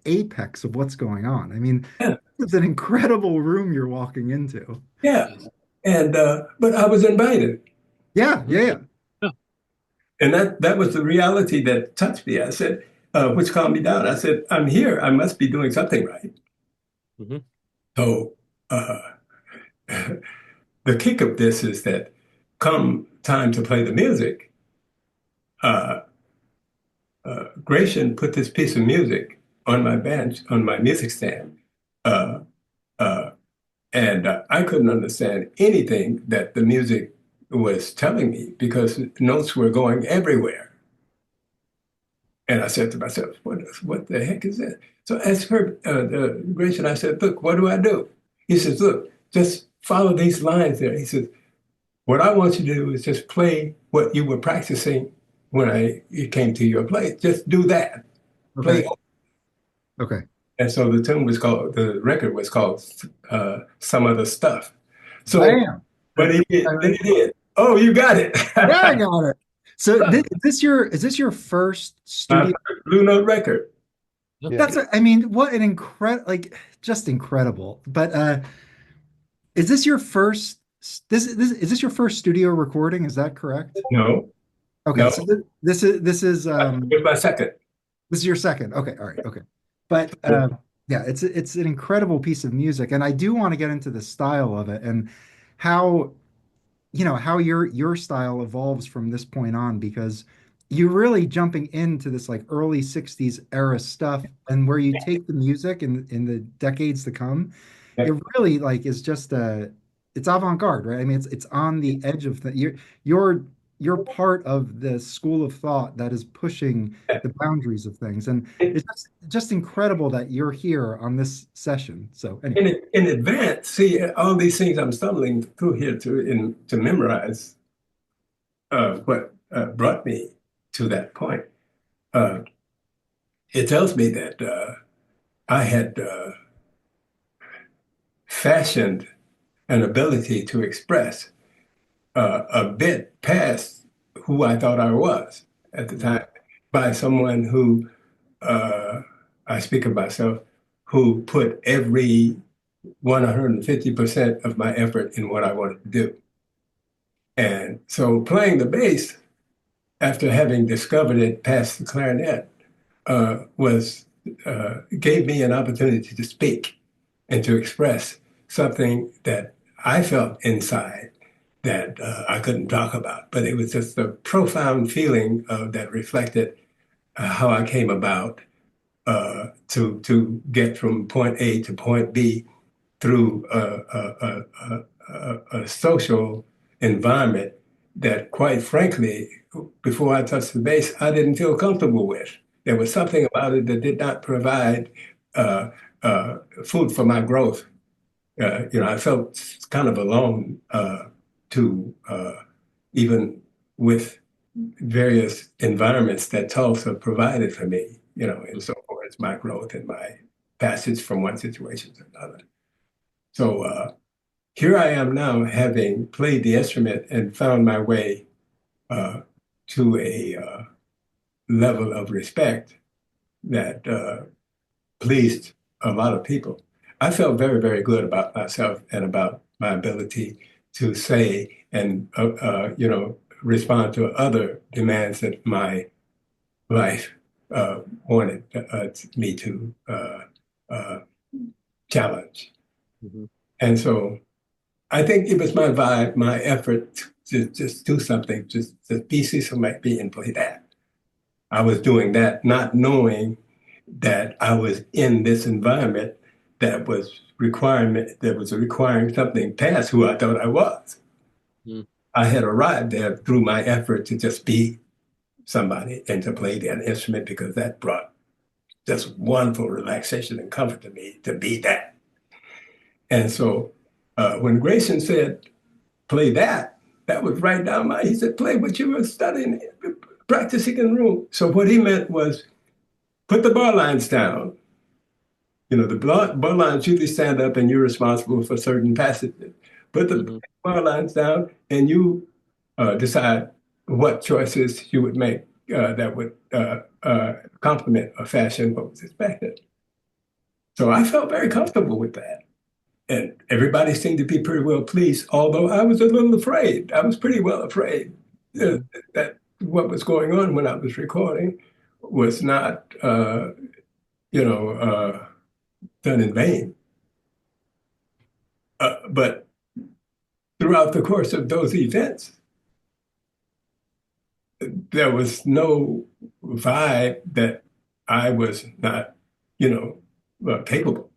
apex of what's going on. I mean, Yeah. it's an incredible room you're walking into. Yeah. And but I was invited. Yeah, yeah, yeah. And that was the reality that touched me. I said, which calmed me down. I said, "I'm here. I must be doing something right." Mhm. So uh, the kick of this is that come time to play the music, uh, Gratian put this piece of music on my bench, on my music stand. Uh, uh, and I couldn't understand anything that the music was telling me because notes were going everywhere. And I said to myself, what the heck is that?" So I asked her, Gratian, I said, "Look, what do I do?" He says, "Look, just follow these lines there." He says, "What I want you to do is just play what you were practicing when it came to your place. Just do that. Okay. Play." Okay. And so the record was called Some Other Stuff. So, Bam. but he did, I then mean, he did. Oh, you got it. yeah, I got it. So is this your first My studio? first Blue Note record. Yeah. I mean, what an incredible, like, just incredible. But is this your first this is this your first studio recording? Is that correct? No, Okay, no, so this is it was my second. this is your second. Okay, all right, okay. But yeah, it's an incredible piece of music, and I do want to get into the style of it and how how your style evolves from this point on because you're really jumping into this like early 60s era stuff and where you take the music in the decades to come, it really like is just it's avant-garde, right? I mean it's on the edge of the you're part of the school of thought that is pushing the boundaries of things. And it's just incredible that you're here on this session. So anyway. In advance, see all these things I'm stumbling through here to memorize what brought me to that point. Uh, it tells me that I had fashioned an ability to express a bit past who I thought I was at the time by someone who uh, I speak of myself, who put every 150% of my effort in what I wanted to do. And so playing the bass, after having discovered it past the clarinet, was gave me an opportunity to speak and to express something that I felt inside that I couldn't talk about. But it was just a profound feeling that reflected how I came about to get from point A to point B through a social environment that, quite frankly, before I touched the bass, I didn't feel comfortable with. There was something about it that did not provide uh, food for my growth. I felt kind of alone to even with various environments that Tulsa provided for me, and so forth, as my growth and my passage from one situation to another. So here I am now, having played the instrument and found my way to a level of respect that pleased a lot of people. I felt very, very good about myself and about my ability to say and, respond to other demands that my life wanted me to uh, challenge. Mm-hmm. And so I think it was my vibe, my effort to just do something, just to be Cecil McBee and play that. I was doing that, not knowing that I was in this environment that was requiring something past who I thought I was. Mm. I had arrived there through my effort to just be somebody and to play that instrument because that brought just wonderful relaxation and comfort to me to be that. And so when Grayson said, play that, that was right down my, he said, play what you were studying, practicing in the room. So what he meant was put the bar lines down. The bar lines usually stand up and you're responsible for certain passages. Put the bar lines down and you decide what choices you would make that would complement or fashion what was expected. So I felt very comfortable with that. And everybody seemed to be pretty well pleased, although I was a little afraid. I was pretty well afraid that what was going on when I was recording was not, done in vain. But throughout the course of those events, there was no vibe that I was not, capable.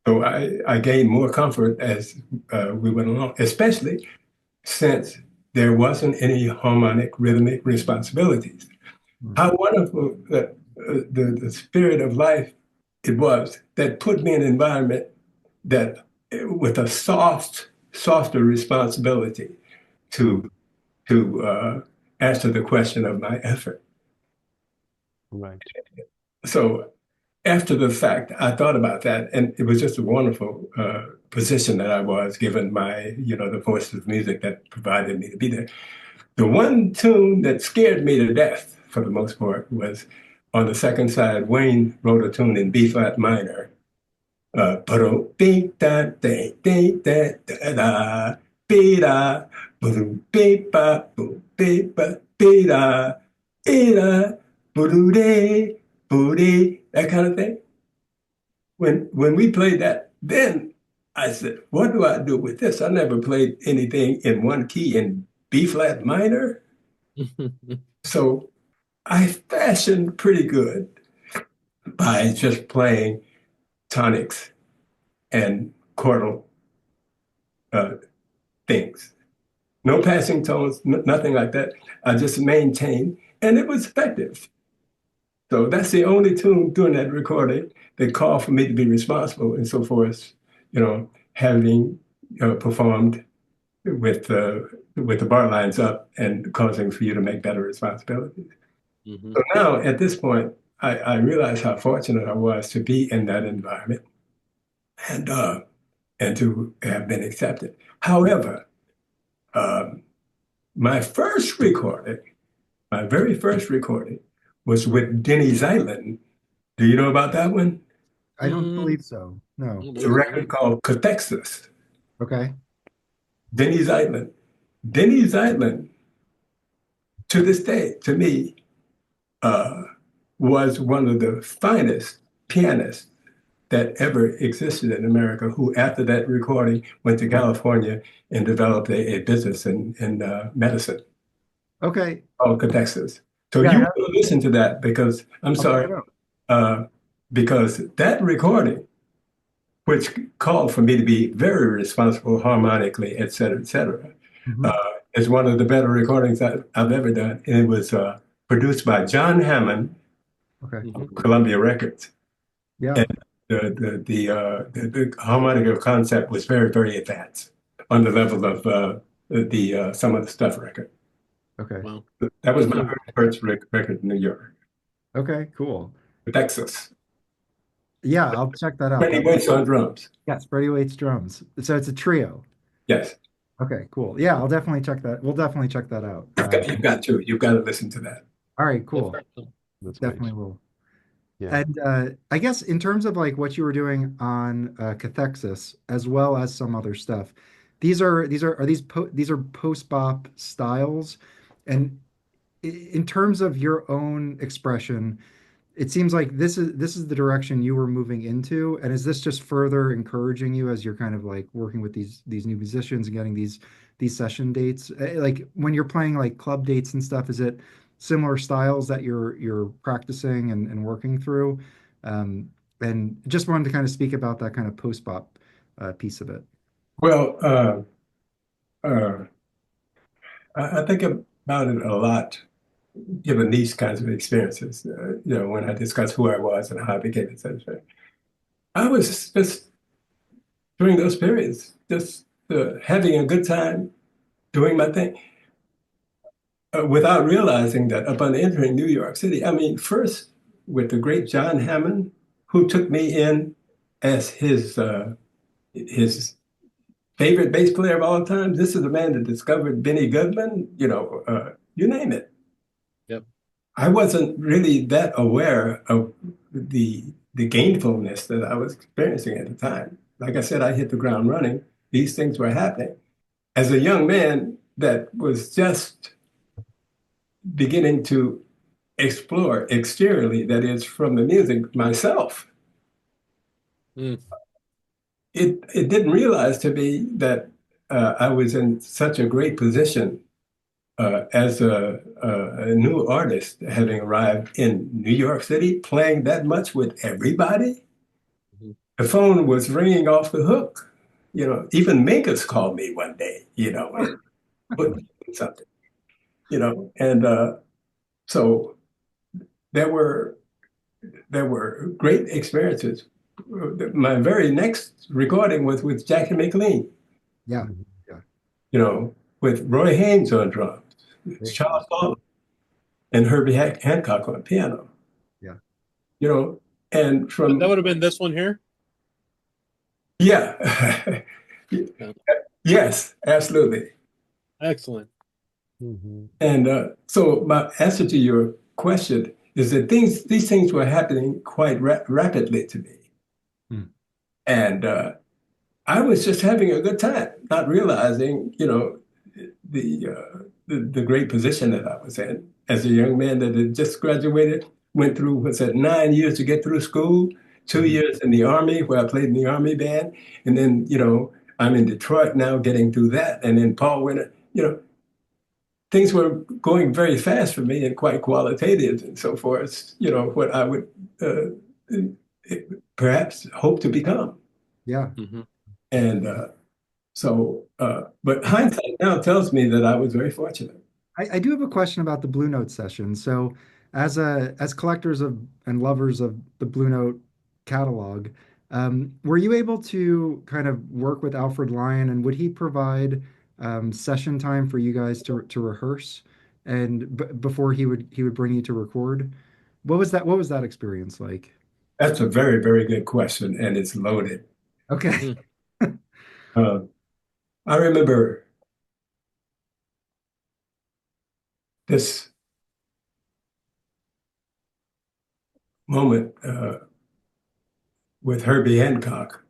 So I gained more comfort as we went along, especially since there wasn't any harmonic rhythmic responsibilities. How wonderful that the spirit of life it was that put me in an environment that with a softer responsibility to answer the question of my effort. Right. So after the fact, I thought about that, and it was just a wonderful position that I was given my, the voice of music that provided me to be there. The one tune that scared me to death, for the most part, was on the second side. Wayne wrote a tune in B flat minor. That kind of thing. When we played that, then I said, what do I do with this? I never played anything in one key in B flat minor. So I fashioned pretty good by just playing tonics and chordal things. No passing tones, nothing like that. I just maintained, and it was effective. So that's the only tune during that recording that called for me to be responsible and so forth, having performed with the bar lines up and causing for you to make better responsibilities. So now at this point, I realized how fortunate I was to be in that environment and to have been accepted. However, my very first recording was with Denny Zeitlin Do you know about that one? I don't Mm, believe so. I No. don't It's a believe record so. called Cathexis. Okay. Denny Zeitlin. Denny Zeitlin, to this day, to me, uh, was one of the finest pianists that ever existed in America, who after that recording went to California and developed a business in medicine Okay. called Codexis. So Yeah, you want to listen to that because, I'm I'll check sorry, it out. uh, because that recording, which called for me to be very responsible harmonically, et cetera, Mhm. uh, is one of the better recordings I've ever done. And it was produced by John Hammond Okay. of Mhm. Columbia Records. Yeah. And the harmonica concept was very, very advanced on the level of the Some of the Stuff record. Okay. Wow. That was my Cool. very first record in New York, Okay. Cool. Texas. Yeah, I'll check that out. Freddie Waits on drums. Yes, Freddie Waits drums. So it's a trio. Yes, Okay, cool. Yeah, I'll definitely check that. We'll definitely check that out. you've got to listen to that. All right, cool. Definitely. That's great. Definitely will. Yeah. And I guess in terms of like what you were doing on Cathexis as well as some other stuff, these are post bop styles, and in terms of your own expression, it seems like this is the direction you were moving into. And is this just further encouraging you as you're kind of like working with these new musicians and getting these session dates? Like when you're playing like club dates and stuff, is it similar styles that you're practicing and working through? And just wanted to kind of speak about that kind of post-bop piece of it. Well, uh, I think about it a lot, given these kinds of experiences. When I discuss who I was and how I became a citizen, I was just during those periods, just having a good time doing my thing without realizing that upon entering New York City, I mean, first with the great John Hammond, who took me in as his favorite bass player of all time. This is the man that discovered Benny Goodman, you name it. Yep. I wasn't really that aware of the gainfulness that I was experiencing at the time. Like I said, I hit the ground running. These things were happening. As a young man that was just beginning to explore exteriorly, that is, from the music myself, Mm. it didn't realize to me that I was in such a great position as a new artist, having arrived in New York City, playing that much with everybody. Mhm. The phone was ringing off the hook. Even Minkus called me one day, and put me in something, and so there were there were great experiences. My very next recording was with Jackie McLean, Yeah, Mhm. yeah, with Roy Haynes on drums, great. Charles Lloyd and Herbie Hancock on piano, Yeah. you know, and That from, would have been this one here. yeah, Yeah. yes, absolutely. Excellent. Mhm. And so my answer to your question is that these things were happening quite rapidly to me. Hmm. And I was just having a good time, not realizing, the great position that I was in as a young man that had just graduated, went through, what's that, 9 years to get through school, 2 years in the Army where I played in the Army band. And then, I'm in Detroit now getting through that. And then Paul Winter, things were going very fast for me and quite qualitative and so forth, what I would perhaps hope to become. Yeah. Hmm. And but hindsight now tells me that I was very fortunate. I do have a question about the Blue Note session. So, as collectors of and lovers of the Blue Note catalog, were you able to kind of work with Alfred Lyon, and would he provide session time for you guys to rehearse, and before he would bring you to record? What was that experience like? That's a very, very good question, and it's loaded. Okay. Mm. Uh, I remember this moment with Herbie Hancock.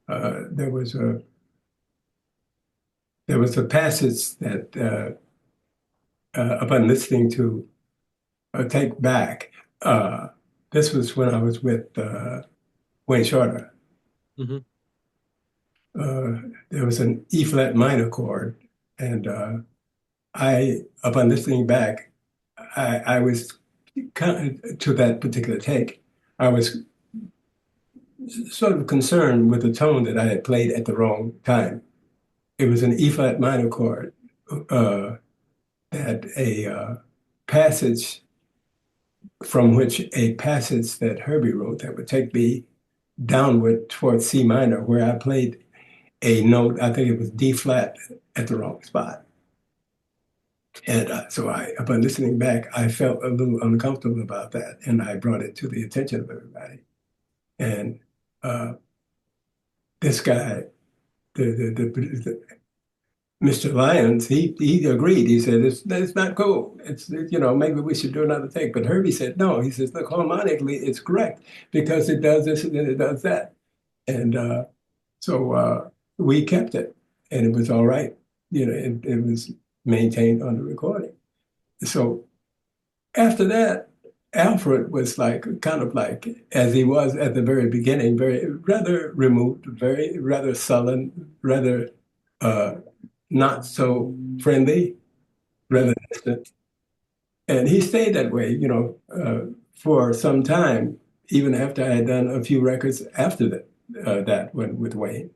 There was a passage that upon listening to Take Back, this was when I was with Wayne Shorter. Mm-hmm. There was an E flat minor chord, and upon listening back, I was to that particular take, I was sort of concerned with the tone that I had played at the wrong time. It was an E flat minor chord that a passage from which a passage that Herbie wrote that would take me downward towards C minor, where I played a note, I think it was D flat, at the wrong spot. And so upon listening back, I felt a little uncomfortable about that, and I brought it to the attention of everybody. And this guy, the Mr. Lyons, he agreed. He said, it's not cool. It's, maybe we should do another take. But Herbie said, no. He says, look, harmonically, it's correct because it does this and then it does that. And so we kept it, and it was all right. It was maintained on the recording. So after that, Alfred was kind of like, as he was at the very beginning, rather removed, rather sullen, rather not so friendly, rather distant. And he stayed that way, for some time, even after I had done a few records after that one with Wayne.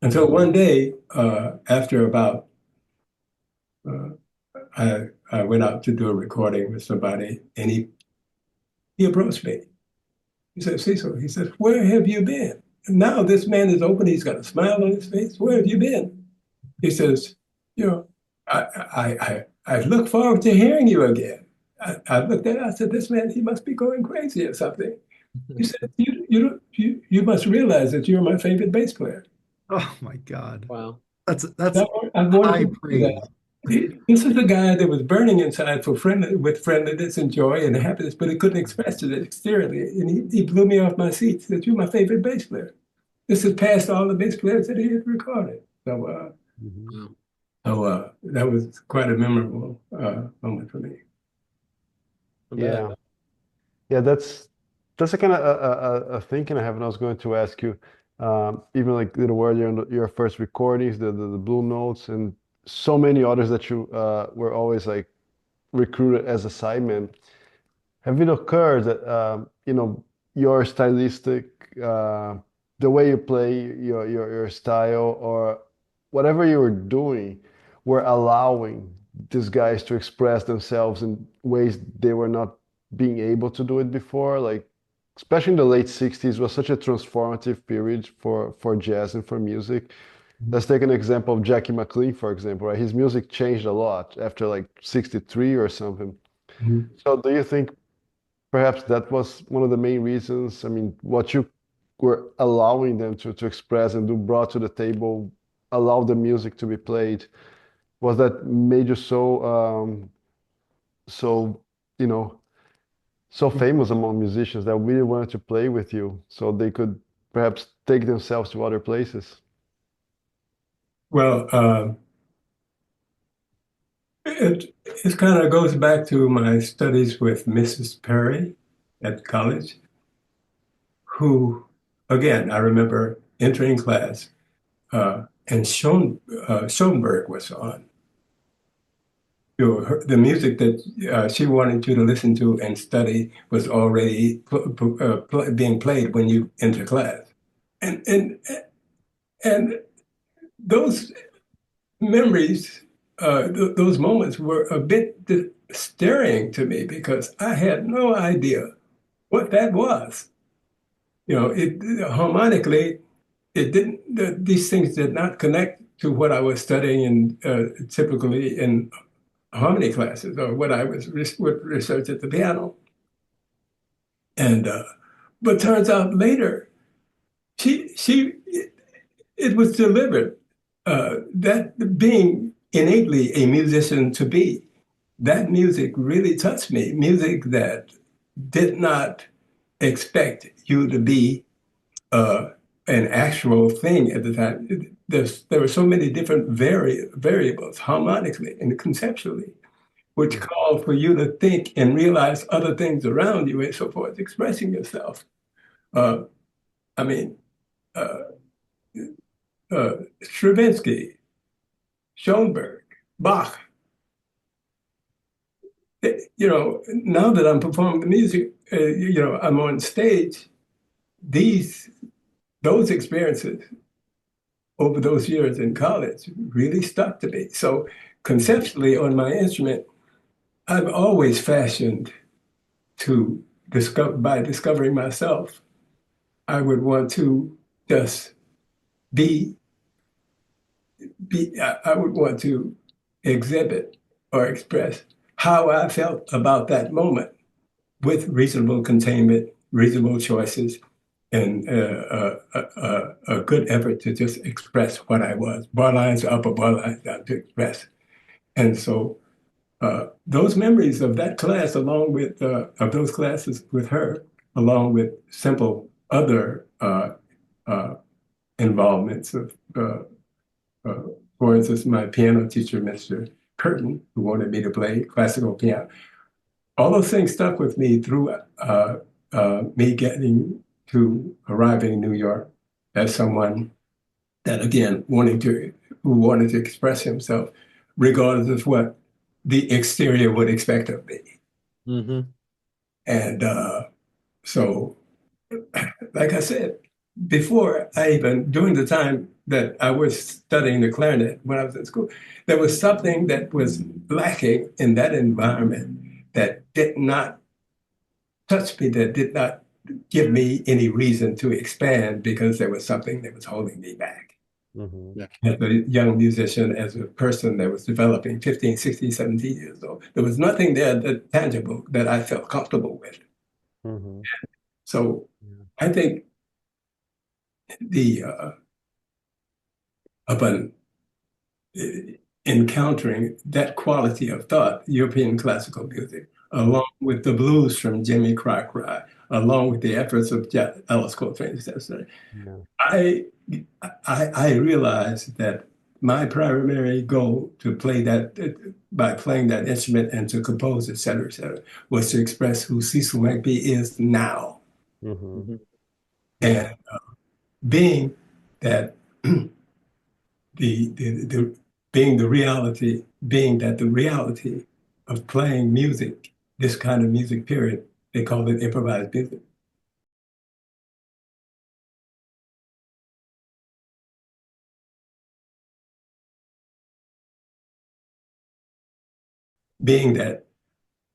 Until one day, after about, I went out to do a recording with somebody, and he approached me. He said, Cecil, he said, where have you been? And now this man is open. He's got a smile on his face. Where have you been? He says, I look forward to hearing you again. I looked at it. I said, this man, he must be going crazy or something. He said, you must realize that you're my favorite bass player. Oh my God. Wow. That's I high praise. This is a guy that was burning inside with friendliness and joy and happiness, but he couldn't express it exteriorly. And he blew me off my seat. He said, you're my favorite bass player. This is past all the bass players that he had recorded. So, that was quite a memorable moment for me. Yeah. Yeah, that's a kind of a thinking I have, and I was going to ask you, even like a little earlier in your first recordings, the Blue Notes, and so many others that you were always like recruited as a sideman. Have it occurred that your stylistic, the way you play, your style, or whatever you were doing, were allowing these guys to express themselves in ways they were not being able to do it before? Like, especially in the late 60s was such a transformative period for jazz and for music. Let's take an example of Jackie McLean, for example, right? His music changed a lot after like 63 or something. Mm-hmm. So do you think perhaps that was one of the main reasons? I mean, what you were allowing them to express and do brought to the table, allow the music to be played, was that made you so famous among musicians that really wanted to play with you so they could perhaps take themselves to other places? Well, it kind of goes back to my studies with Mrs. Perry at college, who, again, I remember entering class and Schoenberg was on. The music that she wanted you to listen to and study was already being played when you enter class, and those memories, those moments were a bit stirring to me because I had no idea what that was. Harmonically, it didn't. These things did not connect to what I was studying typically in harmony classes or what I was would research at the piano. And but turns out later, it was deliberate. That being innately a musician to be, that music really touched me. Music that did not expect you to be an actual thing at the time. There were so many different variables harmonically and conceptually, which called for you to think and realize other things around you and so forth, expressing yourself. Uh, I mean, uh, Stravinsky, Schoenberg, Bach. Now that I'm performing the music, I'm on stage. Those experiences over those years in college really stuck to me. So conceptually on my instrument, I've always fashioned to by discovering myself. I would want to just be, I would want to exhibit or express how I felt about that moment with reasonable containment, reasonable choices, and a good effort to just express what I was. Bar lines up or bar lines down to express. And so those memories of that class, along with of those classes with her, along with simple other involvements of, for instance, my piano teacher, Mr. Curtin, who wanted me to play classical piano. All those things stuck with me through me getting to arriving in New York as someone that, again, who wanted to express himself, regardless of what the exterior would expect of me. Mm-hmm. And so, like I said, during the time that I was studying the clarinet when I was in school, there was something that was lacking in that environment that did not touch me, that did not give me any reason to expand because there was something that was holding me back. Mm-hmm. As a young musician, as a person that was developing 15, 16, 17 years old, there was nothing there that tangible that I felt comfortable with. Mm-hmm. So I think the upon encountering that quality of thought, European classical music, along with the blues from Jimmy Crockrye, along with the efforts of Alice Coltrane, etc. Yeah. I realized that my primary goal to play that by playing that instrument and to compose, et cetera, was to express who Cecil McBee is now. Mm-hmm. And being that the being the reality, being that the reality of playing music, this kind of music, period, they call it improvised music. Being that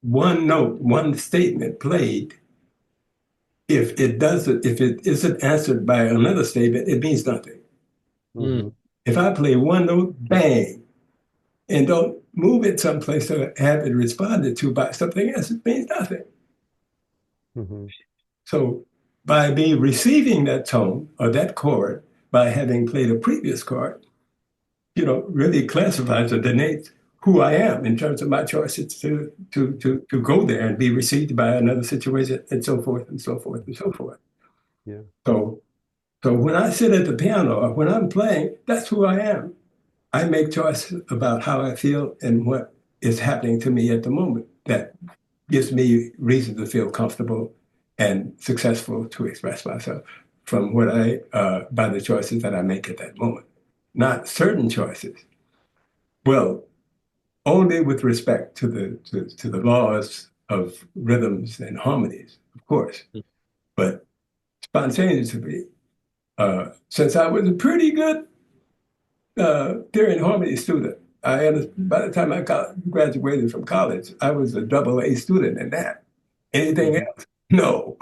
one note, one statement played, if it isn't answered by another statement, it means nothing. Mm-hmm. If I play one note, bang, and don't move it someplace to have it responded to by something else, it means nothing. Mm-hmm. So by me receiving that tone or that chord, by having played a previous chord, really classifies or denotes who I am in terms of my choices to go there and be received by another situation, and so forth and so forth and so forth. Yeah. So when I sit at the piano or when I'm playing, that's who I am. I make choices about how I feel and what is happening to me at the moment that gives me reason to feel comfortable and successful to express myself from by the choices that I make at that moment. Not certain choices. Well, only with respect to the laws of rhythms and harmonies, of course. But spontaneously, since I was a pretty good theory and harmony student, by the time I graduated from college, I was a double A student in that. Anything else? No.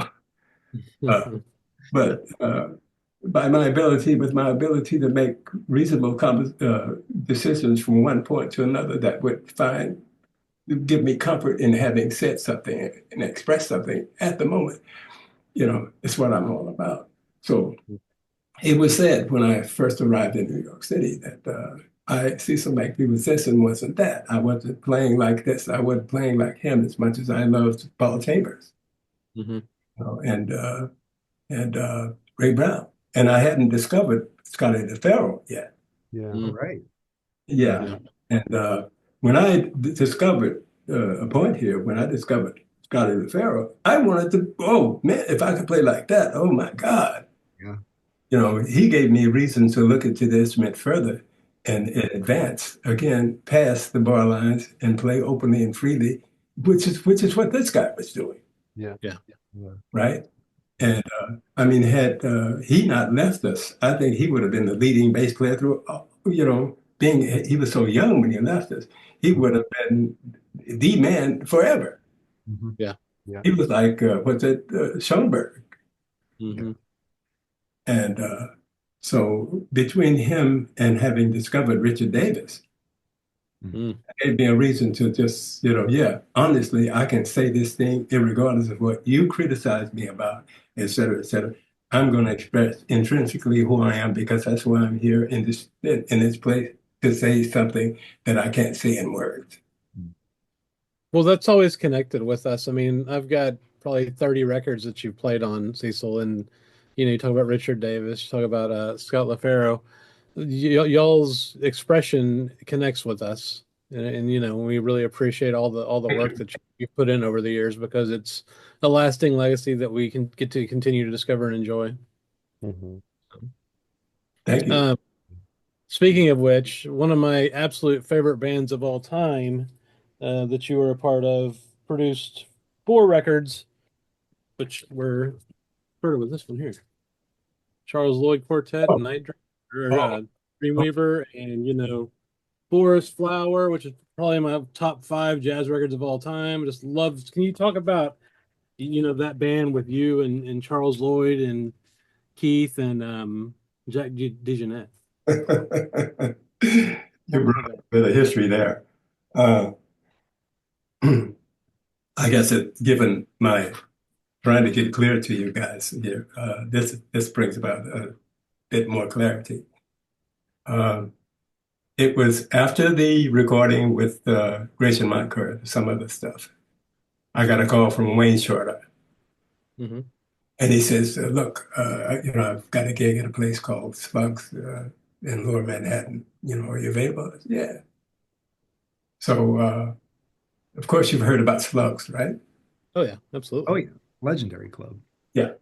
But with my ability to make reasonable decisions from one point to another that would give me comfort in having said something and expressed something at the moment, it's what I'm all about. So it was said when I first arrived in New York City that Cecil McBee was this and wasn't that. I wasn't playing like this. I wasn't playing like him as much as I loved Paul Chambers. Hmm. And Ray Brown. And I hadn't discovered Scotty LaFaro yet. Yeah. All Mm. right. Yeah. Yeah. And when I discovered a point here, when I discovered Scotty LaFaro, I wanted to, oh man, if I could play like that, oh my God. Yeah. He gave me reason to look into the instrument further and advance again past the bar lines and play openly and freely, which is what this guy was doing, Yeah. Yeah. Yeah. right? And I mean, had he not left us, I think he would have been the leading bass player through. Being he was so young when he left us, he would have been the man forever. Mhm. Yeah. Yeah. He was like, what's it, Schoenberg? Hmm. And so between him and having discovered Richard Davis, Mm. it gave me a reason to just, yeah, honestly, I can say this thing irregardless of what you criticize me about, et cetera, et cetera. I'm going to express intrinsically who I am because that's why I'm here in this place to say something that I can't say in words. Well, that's always connected with us. I mean, I've got probably 30 records that you played on, Cecil, and you talk about Richard Davis, you talk about Scott LaFaro. Y'all's expression connects with us, and we really appreciate all the work that you put in over the years because it's a lasting legacy that we can get to continue to discover and enjoy. Mhm. Thank you. Um, Speaking of which, one of my absolute favorite bands of all time that you were a part of produced 4 records, which were started with this one here, Charles Lloyd Quartet, Oh, Night Dream, or oh, oh. Dreamweaver, and Forest Flower, which is probably my top 5 jazz records of all time. Just love. Can you talk about that band with you and Charles Lloyd and Keith and Jack DeJohnette? You Talk brought about up a bit of history there. Uh, I guess given my trying to get clear to you guys here, this brings about a bit more clarity. Um, it was after the recording with Grayson Montcur, some other stuff. I got a call from Wayne Shorter, that. Hmm. and he says, "Look, I've got a gig at a place called Slugs in Lower Manhattan. Are you available?" I said, yeah. So, of course, you've heard about Slugs, right? Oh yeah, Oh absolutely. yeah. Legendary club. Yeah.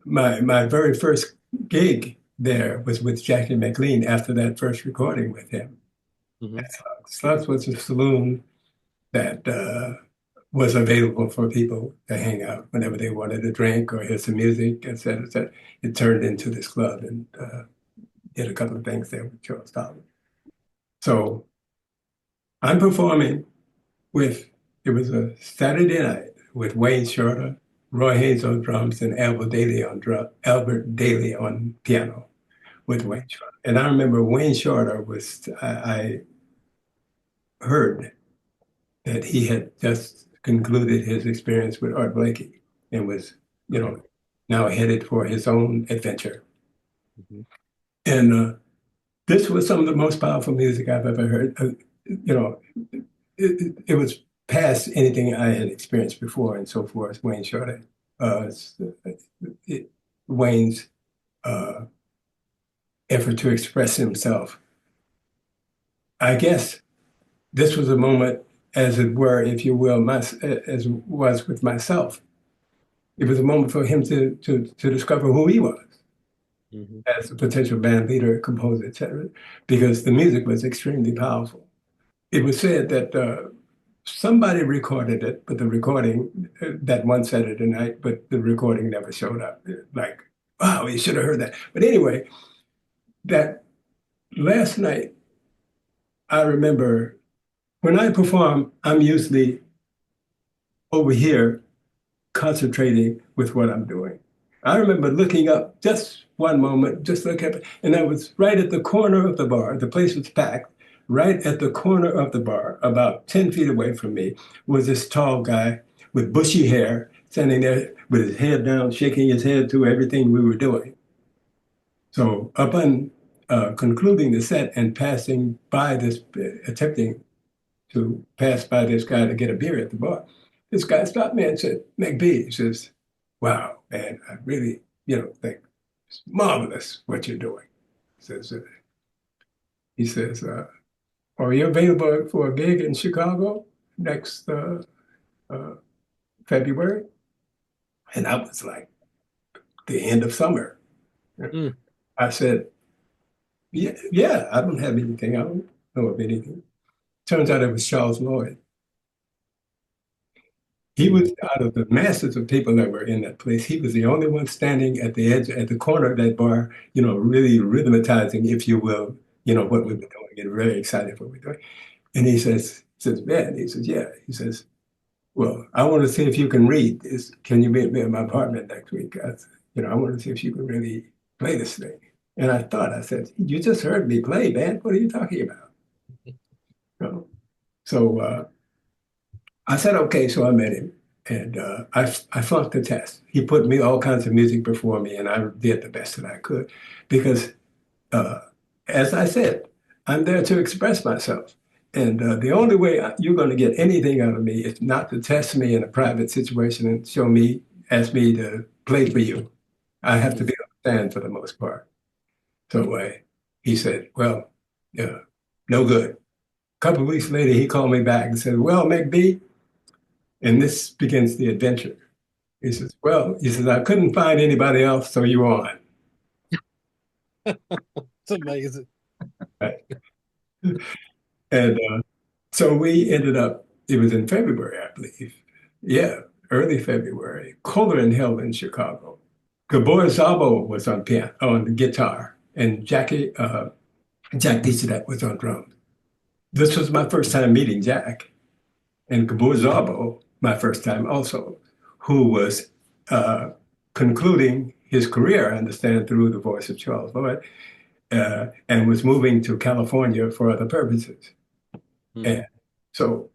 My very first gig there was with Jackie McLean after that first recording with him. Hmm. Slugs was a saloon that was available for people to hang out whenever they wanted a drink or hear some music, et cetera, et cetera. It turned into this club and did a couple of things there with Charles Dollar. So I'm performing it was a Saturday night with Wayne Shorter, Roy Haynes on drums, and Albert Daly on piano with Mhm. Wayne Shorter. And I remember Wayne Shorter I heard that he had just concluded his experience with Art Blakey and was, you Okay. know, now headed for his own adventure. Hmm. And this was some of the most powerful music I've ever heard. You know, it was past anything I had experienced before and so forth. Wayne Shorter, uh, it, Wayne's uh, effort to express himself. I guess this was a moment, as it were, if you will, as it was with myself. It was a moment for him to discover who he was Hmm. as a potential band leader, composer, etc., because the music was extremely powerful. It was said that somebody recorded it, but the recording that one Saturday night, but the recording never showed up. Like, wow, you should have heard that. But anyway, that last night, I remember when I perform, I'm usually over here concentrating with what I'm doing. I remember looking up just one moment, just look up, and I was right at the corner of the bar. The place was packed. Right at the corner of the bar, about 10 feet away from me, was this tall guy with bushy hair standing there with his head down, shaking his head to everything we were doing. So, upon concluding the set and passing by this, attempting to pass by this guy to get a beer at the bar, this guy stopped me and said, McBee, he says, wow, man, I really, think it's marvelous what you're doing. Says, he says, are you available for a gig in Chicago next uh, February? And that was like the end of summer. Mm. I said, yeah, I don't have anything. I don't know of anything. Turns out it was Charles Lloyd. He was out of the masses of people that were in that place. He was the only one standing at the edge, at the corner of that bar, really rhythmatizing, if you will, what we were doing, getting very excited for what we're doing. And he says, man, he says, yeah. He says, well, I want to see if you can read this. Can you meet me in my apartment next week? I want to see if you can really play this thing. And I said, you just heard me play, man. What are you talking about? So I said, okay. So I met him, and I flunked the test. He put me all kinds of music before me, and I did the best that I could because, uh, as I said, I'm there to express myself. And the only way you're going to get anything out of me is not to test me in a private situation and ask me to play for you. I have to be on the stand for the most part. So he said, well, yeah, no good. A couple of weeks later, he called me back and said, well, McBee, and this begins the adventure. He says, I couldn't find anybody else, so you're on. It's amazing. Right. And so we ended up, it was in February, I believe. Yeah, early February. Kohler and Hill in Chicago. Gabor Szabo was on the guitar, and Jack Diciodet was on drums. This was my first time meeting Jack, and Gabor Szabo, my first time also, who was concluding his career, I understand, through the voice of Charles Lloyd, and was moving to California for other purposes. Mm. And so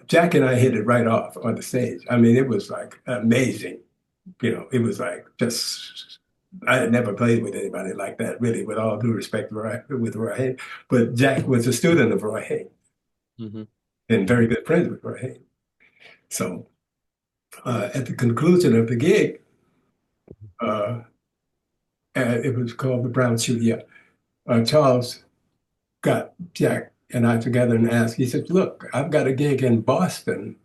Jack and I hit it right off on the stage. I mean, it was like amazing. It was like just, I had never played with anybody like that, really, with all due respect with Roy Haynes. But Jack was a student of Roy Haynes Mm-hmm. and very good friends with Roy Haynes. So at the conclusion of the gig, it was called the Brown Shoe, yeah. Charles got Jack and I together and asked, he said, look, I've got a gig in Boston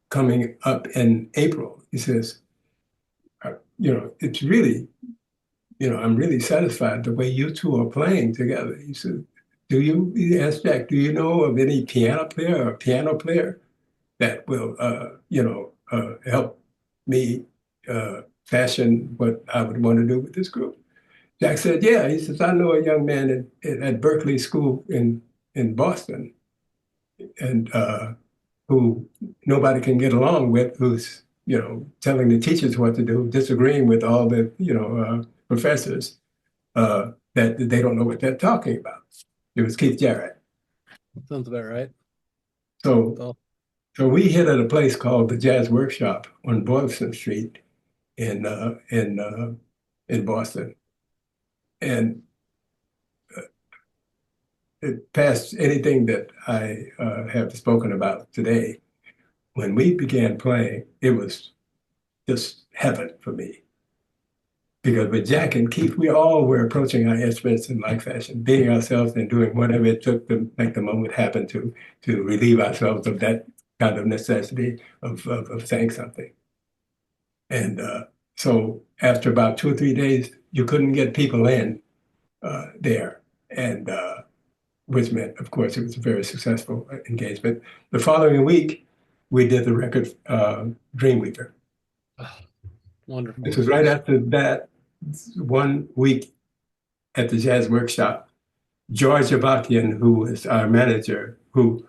coming up in April. He says, it's really, I'm really satisfied the way you two are playing together. He said, he asked Jack, do you know of any piano player that will, help me fashion what I would want to do with this group? Jack said, yeah. He says, I know a young man at Berkeley School in Boston, and who nobody can get along with, who's, telling the teachers what to do, disagreeing with all the, professors, that they don't know what they're talking about. It was Keith Jarrett. Sounds about right. So, Oh. so we hit at a place called the Jazz Workshop on Boylston Street in Boston. And it passed anything that I have spoken about today. When we began playing, it was just heaven for me. Because with Jack and Keith, we all were approaching our instruments in like fashion, being ourselves and doing whatever it took to make the moment happen to relieve ourselves of that kind of necessity of saying something. And so after about 2 or 3 days, you couldn't get people in there. And which meant, of course, it was a very successful engagement. The following week, we did the record Dreamweaver. Oh, wonderful. This was right after that 1 week at the Jazz Workshop. George Avakian, who was our manager, who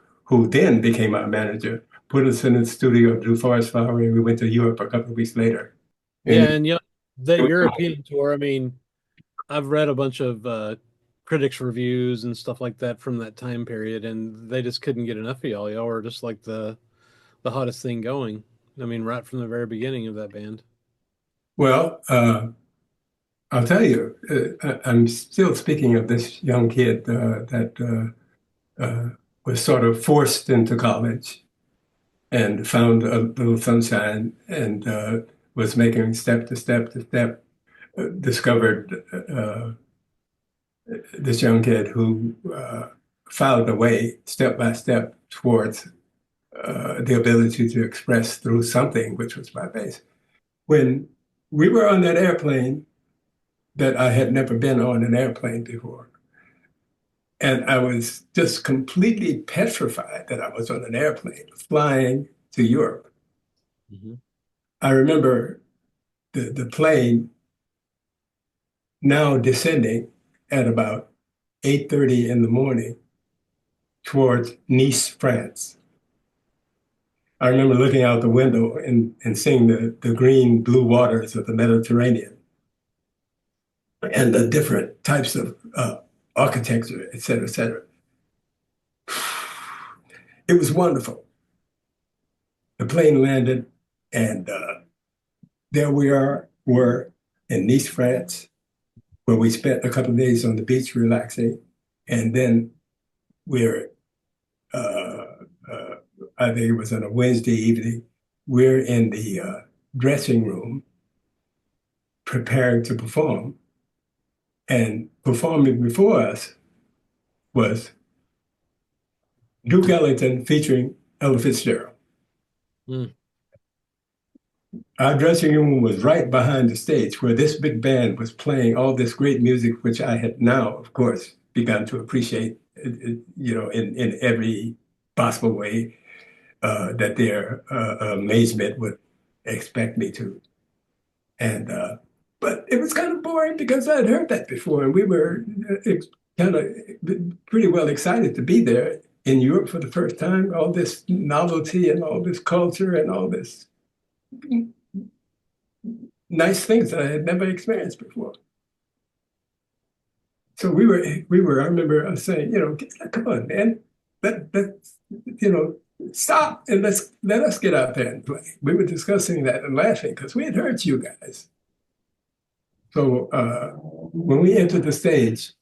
then became our manager, put us in the studio to do Forest Flower, and we went to Europe a couple of weeks later. And the European tour, I mean, I've read a bunch of critics' reviews and stuff like that from that time period, and they just couldn't get enough of y'all. Y'all were just like the hottest thing going. I mean, right from the very beginning of that band. Well, I'll tell you, I'm still speaking of this young kid that was sort of forced into college. and found a little sunshine and was making step to step to step, discovered this young kid who found a way step by step towards the ability to express through something, which was my bass. When we were on that airplane, that I had never been on an airplane before, and I was just completely petrified that I was on an airplane flying to Europe. Mm-hmm. I remember the plane now descending at about 8:30 in the morning towards Nice, France. I remember looking out the window and seeing the green blue waters of the Mediterranean and the different types of architecture, et cetera, et cetera. It was wonderful. The plane landed, and there were in Nice, France, where we spent a couple of days on the beach relaxing, and then we're I think it was on a Wednesday evening. We're in the dressing room preparing to perform, and performing before us was Duke Ellington featuring Ella Fitzgerald. Mm. Our dressing room was right behind the stage where this big band was playing all this great music, which I had now, of course, begun to appreciate, in every possible way that their amazement would expect me to. And but it was kind of boring because I'd heard that before, and we were kind of pretty well excited to be there in Europe for the first time. All this novelty and all this culture and all this nice things that I had never experienced before. So we were. I remember us saying, come on, man, let's, stop and let us get out there and play. We were discussing that and laughing because we had heard you guys. So when we entered the stage,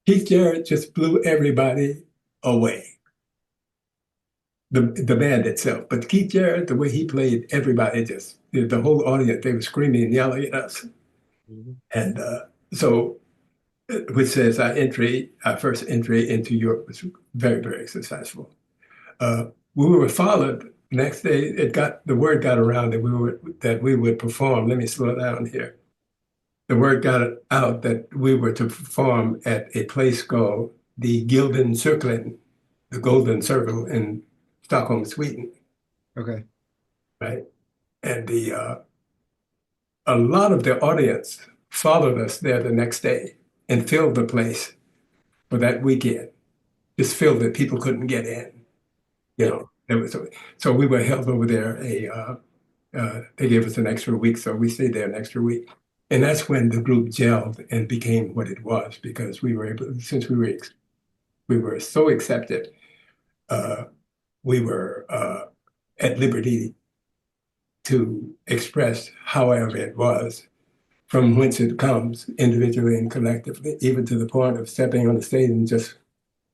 Keith Jarrett just blew everybody away. The band itself, but Keith Jarrett, the way he played, everybody just the whole audience, they were screaming and yelling at us. Mm-hmm. And so, which says our first entry into Europe was very, very successful. We were followed. Next day, the word got around that we would perform. Let me slow down here. The word got out that we were to perform at a place called the Gilden Cirklen, the Golden Circle in Stockholm, Sweden. Okay. Right. And a lot of the audience followed us there the next day and filled the place for that weekend. Just filled it. People couldn't get in. So we were held over there. They gave us an extra week, so we stayed there an extra week. And that's when the group gelled and became what it was, because since we were so accepted, we were at liberty to express however it was, from whence it comes, individually and collectively, even to the point of stepping on the stage and just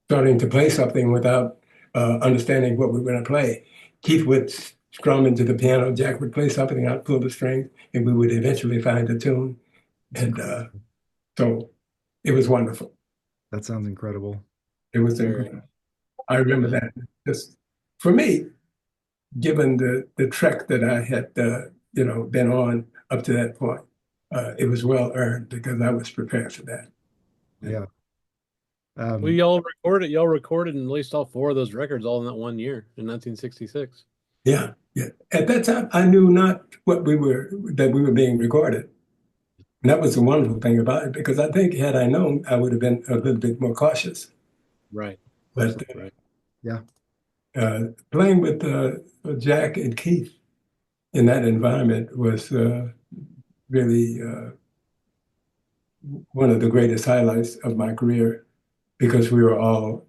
starting to play something without understanding what we were going to play. Keith would strum into the piano, Jack would play something out, pull the string, and we would eventually find a tune. And so it was wonderful. That sounds incredible. It was incredible. I remember that. Just for me, given the trek that I had been on up to that point, it was well earned because I was prepared for that. Yeah. Well, y'all recorded and released all 4 of those records all in that one year in 1966. Yeah. At that time, I knew not that we were being recorded. And that was the wonderful thing about it, because I think had I known, I would have been a little bit more cautious. Right. But right. Yeah. Playing with Jack and Keith in that environment was really one of the greatest highlights of my career, because we were all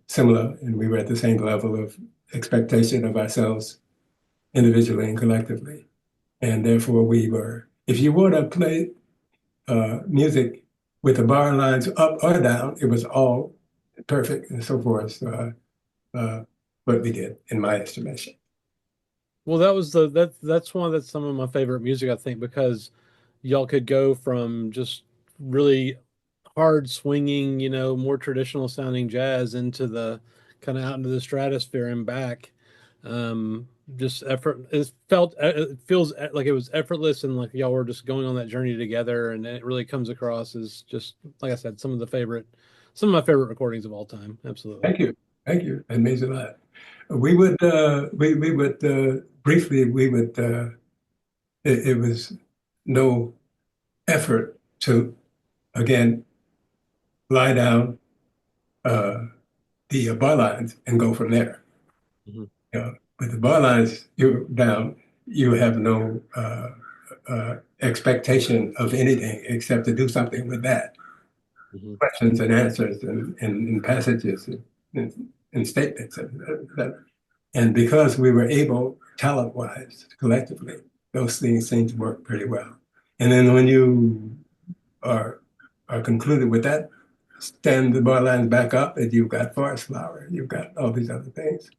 similar and we were at the same level of expectation of ourselves individually and collectively. And therefore we were, if you want to play music with the bar lines up or down, it was all perfect and so forth. what we did, in my estimation. Well, that's some of my favorite music, I think, because y'all could go from just really hard swinging, more traditional sounding jazz into the kind of out into the stratosphere and back. Just effort. It feels like it was effortless, and like y'all were just going on that journey together, and it really comes across as just like I said, some of my favorite recordings of all time. Absolutely. Thank you. It means a lot. We would briefly it was no effort to again lie down the bar lines and go from there. Mhm. With the bar lines you're down, you have no expectation of anything except to do something with that. Mhm. Questions and answers and passages and statements. And because we were able, talent-wise, collectively, those things seem to work pretty well. And then when you are concluded with that, stand the bar lines back up, and you've got forest flower, you've got all these other things.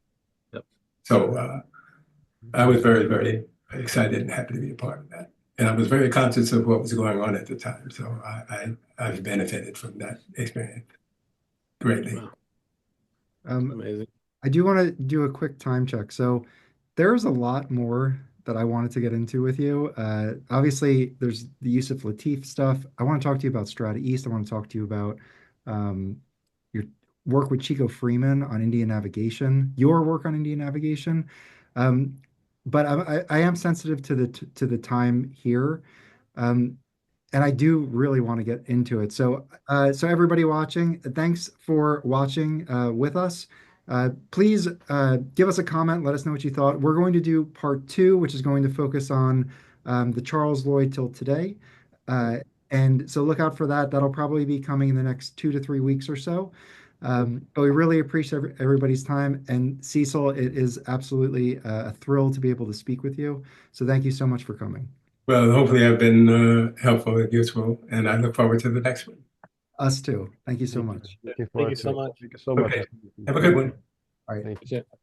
Yep. So I was very, very excited and happy to be a part of that. And I was very conscious of what was going on at the time. So I've benefited from that experience greatly. Wow. Um, Amazing. I do want to do a quick time check. So there's a lot more that I wanted to get into with you. Obviously, there's the Yusuf Lateef stuff. I want to talk to you about Strata East. I want to talk to you about your work with Chico Freeman on Indian navigation, your work on Indian navigation. Um, but I am sensitive to the time here. Um, and I do really want to get into it. So everybody watching, thanks for watching with us. Please give us a comment. Let us know what you thought. We're going to do part two, which is going to focus on the Charles Lloyd till today. Uh, and so look out for that. That'll probably be coming in the next 2 to 3 weeks or so. But we really appreciate everybody's time. And Cecil, it is absolutely a thrill to be able to speak with you. So thank you so much for coming. Well, hopefully I've been helpful and useful, and I look forward to the next one. Us too. Thank you so Thank you. much. Looking Thank you forward to so it. much. Thank you so much. Okay. Have a good one. All right. Thank you. Appreciate it.